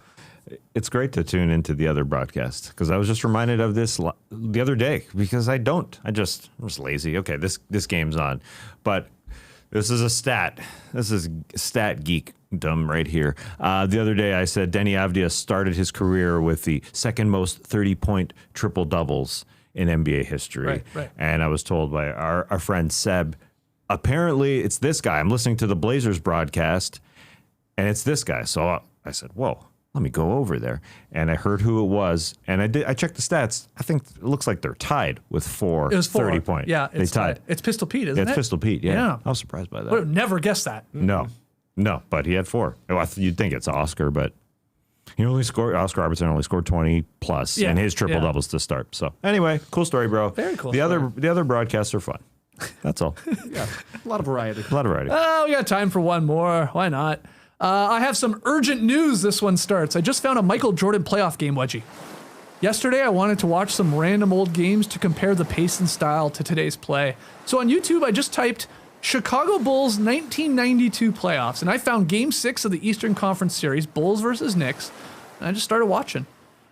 It's great to tune into the other broadcast because I was just reminded of this the other day because I'm just lazy. Okay, this game's on, but this is a stat. This is stat geekdom right here. The other day I said Denny Avdia started his career with the second most 30-point triple doubles in NBA history. Right. And I was told by our friend Seb, apparently it's this guy. I'm listening to the Blazers broadcast and it's this guy. So I said, whoa. Let me go over there. And I heard who it was. And I checked the stats. I think it looks like they're tied with 4 It was 4. 30-point. Yeah, it's they tied. It's Pistol Pete, isn't it? It's Pistol Pete, yeah. Yeah. I was surprised by that. Would have never guessed that. No, but he had 4. Well, you'd think it's Oscar, but Oscar Robertson only scored 20 plus Yeah, in his triple yeah. doubles to start. So anyway, cool story, bro. Very cool The other broadcasts are fun. That's all. Yeah, a lot of variety. A lot of variety. Oh, we got time for one more. Why not? I have some urgent news. This one starts. I just found a Michael Jordan playoff game wedgie. Yesterday, I wanted to watch some random old games to compare the pace and style to today's play. So on YouTube, I just typed Chicago Bulls 1992 playoffs, and I found Game 6 of the Eastern Conference Series, Bulls versus Knicks, and I just started watching.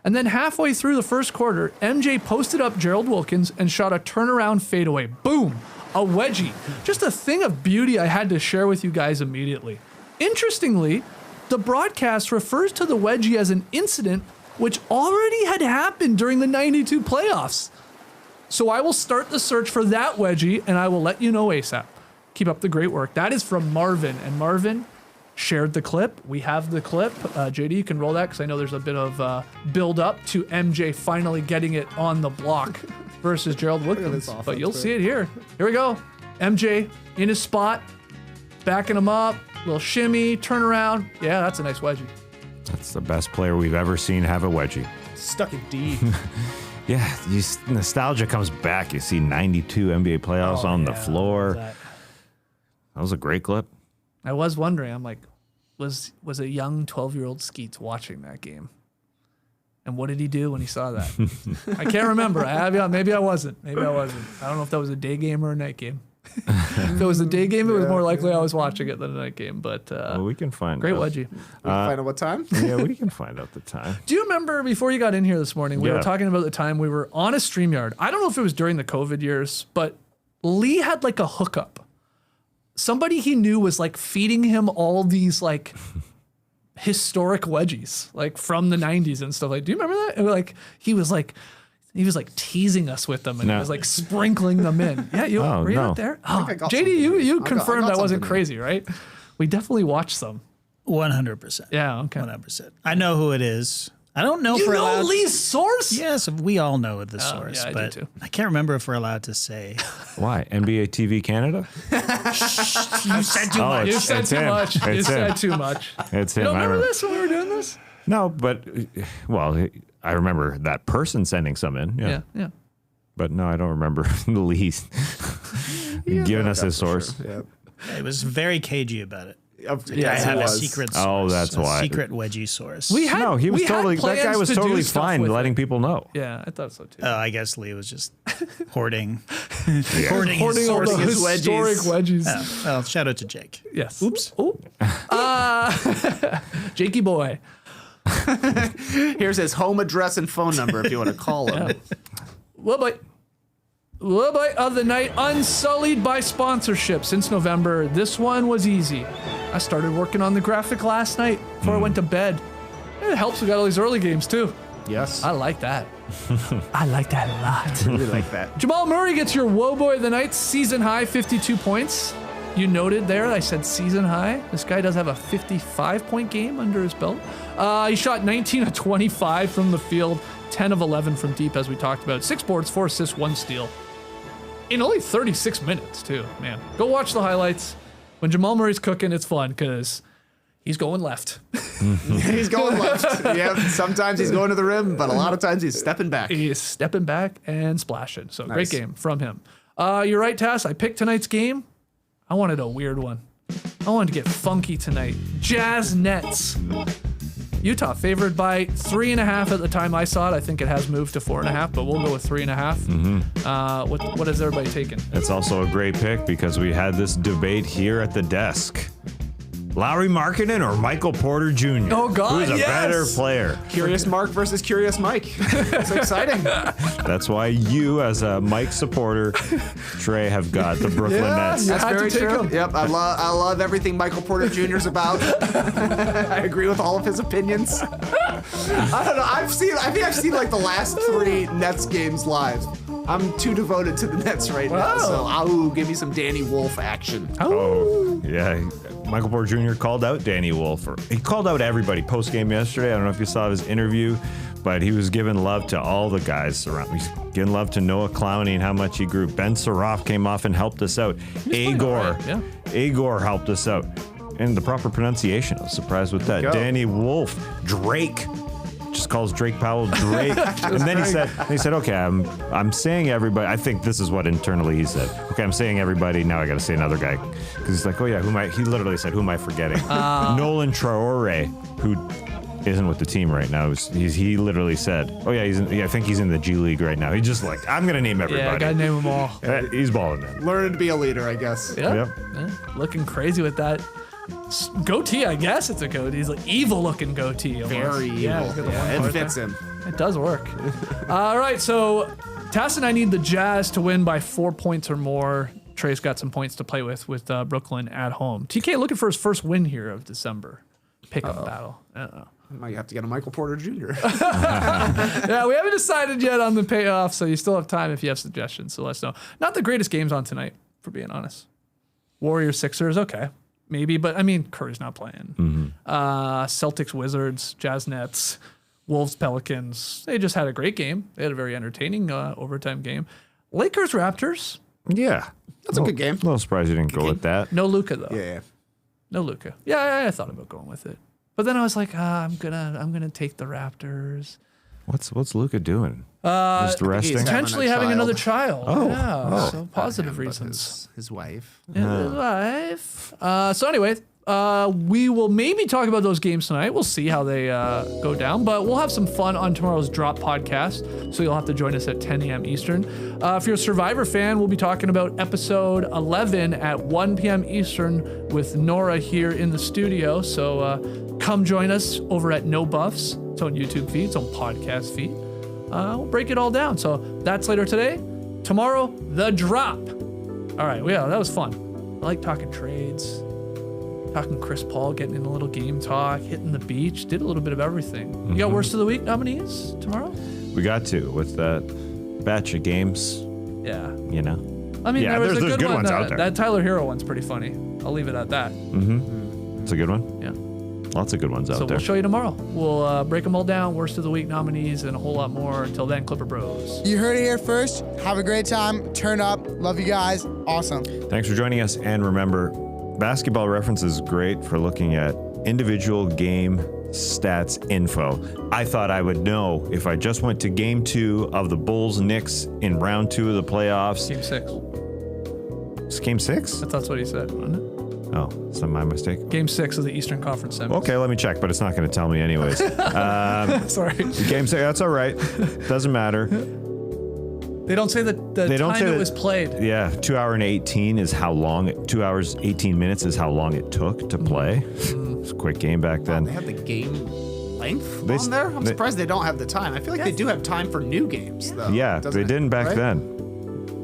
And then halfway through the first quarter, MJ posted up Gerald Wilkins and shot a turnaround fadeaway. Boom! A wedgie. Just a thing of beauty I had to share with you guys immediately. Interestingly, the broadcast refers to the wedgie as an incident which already had happened during the 92 playoffs. So I will start the search for that wedgie and I will let you know ASAP. Keep up the great work. That is from Marvin, and Marvin shared the clip. We have the clip. JD, you can roll that because I know there's a bit of build up to MJ finally getting it on the block versus Gerald Wilkins. But you'll see it here. Here we go. MJ in his spot, backing him up. Little shimmy, turn around. Yeah, that's a nice wedgie. That's the best player we've ever seen have a wedgie. Stuck in D. Yeah, nostalgia comes back. You see 92 NBA playoffs on the floor. That was a great clip. I was wondering, I'm like, was a young 12-year-old Skeets watching that game? And what did he do when he saw that? I can't remember. Maybe I wasn't. I don't know if that was a day game or a night game. If it was a day game, it was more likely I was watching it than a night game. But Well, we can find great out. wedgie. Find out what time? Yeah, we can find out the time. Do you remember before you got in here this morning, we were Yeah. talking about the time we were on a StreamYard. I don't know if it was during the COVID years, but Lee had like a hookup. Somebody he knew was like feeding him all these like historic wedgies, like from the 90s and stuff. Like, do you remember that? And he was like teasing us with them, and No. he was like sprinkling them in. Yeah, were you no. out there? Oh, I got JD, something. you I got confirmed I wasn't something. crazy, right? We definitely watched some. 100%. Yeah, okay. 100%. I know who it is. I don't know if You we're know allowed. Lee's source? Yes, we all know the source, yeah, I do but too. I can't remember if we're allowed to say. Why? NBA TV Canada? You said too Oh, much. You It's- said it's too him. much. You It's said him. too much. It's You him. don't I remember remember- this when we were doing this? No, but, well, I remember that person sending some in. Yeah. Yeah. But no, I don't remember Lee giving us his source. Yeah. It was very cagey about it. I Yes, have it a was. secret source. Oh, that's a why. secret wedgie source. We had No, he was we had totally. That guy plans was to do totally stuff fine with letting it. people know. Yeah, I thought so too. I guess Lee was just hoarding, Yeah. hoarding Hoarding his all the sources. historic wedgies. Well, shout out to Jake. Yes. Oops. Oh. Jakey boy. Here's his home address and phone number if you want to call him. Little bite of the night, unsullied by sponsorship since November. This one was easy. I started working on the graphic last night before I went to bed. It helps we got all these early games too. Yes. I like that. I like that a lot. really like that. Jamal Murray gets your woe boy of the night, season high 52 points. You noted there, I said season high. This guy does have a 55-point game under his belt. He shot 19 of 25 from the field, 10 of 11 from deep, as we talked about. 6 boards, 4 assists, 1 steal. In only 36 minutes, too, man. Go watch the highlights. When Jamal Murray's cooking, it's fun because he's going left. He's going left. Yeah, sometimes he's going to the rim, but a lot of times he's stepping back. He's stepping back and splashing. So Nice. great game from him. You're right, Tass. I picked tonight's game. I wanted a weird one. I wanted to get funky tonight. Jazz Nets. Utah favored by 3.5 at the time I saw it. I think it has moved to 4.5, but we'll go with 3.5. What is everybody taking? It's also a great pick because we had this debate here at the desk. Lauri Markkanen or Michael Porter Jr.? Oh, God, Who's a yes! better player? Curious Mark versus Curious Mike. It's exciting. That's why you, as a Mike supporter, Trey, have got the Brooklyn Nets. yeah. That's Had to very take true. him. Yep, I love everything Michael Porter Jr. is about. I agree with all of his opinions. I don't know. I think I've seen like the last 3 Nets games live. I'm too devoted to the Nets right now. So, give me some Danny Wolf action. Oh, yeah. Michael Porter Jr. called out Danny Wolf. He called out everybody post-game yesterday. I don't know if you saw his interview, but he was giving love to all the guys around. He's giving love to Noah Clowney and how much he grew. Ben Saroff came off and helped us out. Agor. right, yeah. Agor helped us out. And the proper pronunciation. I was surprised with that. go. Danny Wolf. Drake. Just calls Drake Powell Drake. And then he said, okay, I'm saying everybody. I think this is what internally he said. Okay, I'm saying everybody. Now I got to say another guy. Because he's like, oh yeah, he literally said, who am I forgetting? Nolan Traore, who isn't with the team right now. He literally said, oh yeah, I think he's in the G League right now. He's just like, I'm going to name Yeah, everybody. gotta name them all. He's balling, man. Learning to be a leader, I guess. Yeah. Yep. Yeah. Looking crazy with that goatee, I guess it's a goatee. He's like evil looking goatee. Almost. Very evil. Yeah, he's got the one It part fits there. him. It does work. All right, so Tass and I need the Jazz to win by 4 points or more. Trey's got some points to play with Brooklyn at home. TK looking for his first win here of December. Pickup battle. Might have to get a Michael Porter Jr. Yeah, we haven't decided yet on the payoff, so you still have time if you have suggestions. So let us know. Not the greatest games on tonight, for being honest. Warriors, Sixers, okay. Maybe, but I mean, Curry's not playing. Celtics, Wizards, Jazz, Nets, Wolves, Pelicans. They just had a great game. They had a very entertaining overtime game. Lakers, Raptors. Yeah. That's a good game. A little surprised you didn't go with that. No Luka though. Yeah. No Luka. Yeah, I thought about going with it, but then I was like, I'm gonna take the Raptors. What's Luka doing? Just resting? having a Potentially having child. another child. Oh. Yeah. Oh. So positive But reasons. His wife. Yeah, his wife. So anyway, we will maybe talk about those games tonight. We'll see how they go down, but we'll have some fun on tomorrow's Drop podcast. So you'll have to join us at 10 a.m. Eastern. If you're a Survivor fan, we'll be talking about episode 11 at 1 p.m. Eastern with Nora here in the studio. So come join us over at No Buffs. It's on YouTube feed, it's on podcast feed. We'll break it all down. So that's later today. Tomorrow, the Drop. All right, yeah, that was fun. I like talking trades, talking Chris Paul, getting in a little game talk, hitting the beach, did a little bit of everything. You got Worst of the Week nominees tomorrow? We got to with that batch of games, Yeah. you know. I mean, Yeah, there was there's a good good one. ones out there. That Tyler Hero one's pretty funny. I'll leave it at that. It's a good one. Yeah. Lots of good ones out So there. we'll show you tomorrow. We'll break them all down, Worst of the Week nominees, and a whole lot more. Until then, Clipper Bros. You heard it here first. Have a great time. Turn up. Love you guys. Awesome. Thanks for joining us. And remember, Basketball Reference is great for looking at individual game stats info. I thought I would know if I just went to game 2 of the Bulls-Knicks in round 2 of the playoffs. Game 6. It's game 6? That's what he said, wasn't it? Oh, is that my mistake? Game 6 of the Eastern Conference semis. Okay, let me check, but it's not going to tell me anyways. Sorry. Game 6, that's all right. Doesn't matter. They don't say the time it was played. Yeah, 2 hours and 18 is how long. 2 hours 18 minutes is how long it took to play. It's a quick game back then. They have the game length They- on there? I'm they- surprised they don't have the time. I feel like they do have time for new games, though. Yeah, doesn't they it? didn't back Right? then.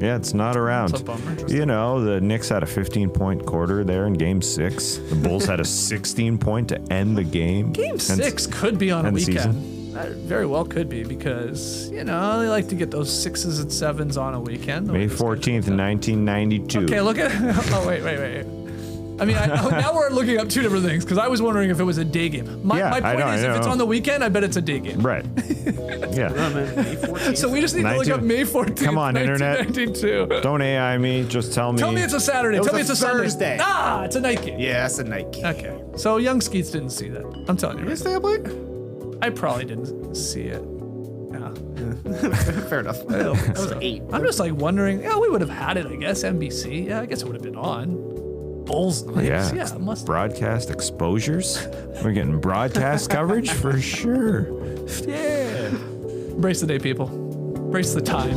Yeah, it's not around. That's a bummer. You know, the Knicks had a 15-point quarter there in Game 6. The Bulls had a 16-point to end the game. Game 6 could be on a end the weekend. That very well could be because, you know, they like to get those 6s and 7s on a weekend. May 14th, 1992. Okay, look at. Oh, wait. I mean, now we're looking up two different things because I was wondering if it was a day game. My Yeah, I point know, is, I if it's know. on the weekend, I bet it's a day game. Right. Yeah. May 14th. So we just need to look up 19 May 14th, Come on, internet. 1992. Don't AI me. Just tell me. Tell me it's a Saturday. It was Tell me a it's a Sunday. Thursday. Ah, it's a night game. Yeah, it's a night game. Okay. So young Skeets didn't see that. I'm telling you. You Right stay up late? now. I probably didn't see it. Yeah. Fair enough. I don't think That was so. 8. I'm just like wondering. Yeah, we would have had it. I guess NBC. Yeah, I guess it would have been on. Bulls Knicks. Yeah. Yeah, it must. Broadcast exposures. We're getting broadcast coverage for sure. Yeah. Brace the day, people. Brace the time.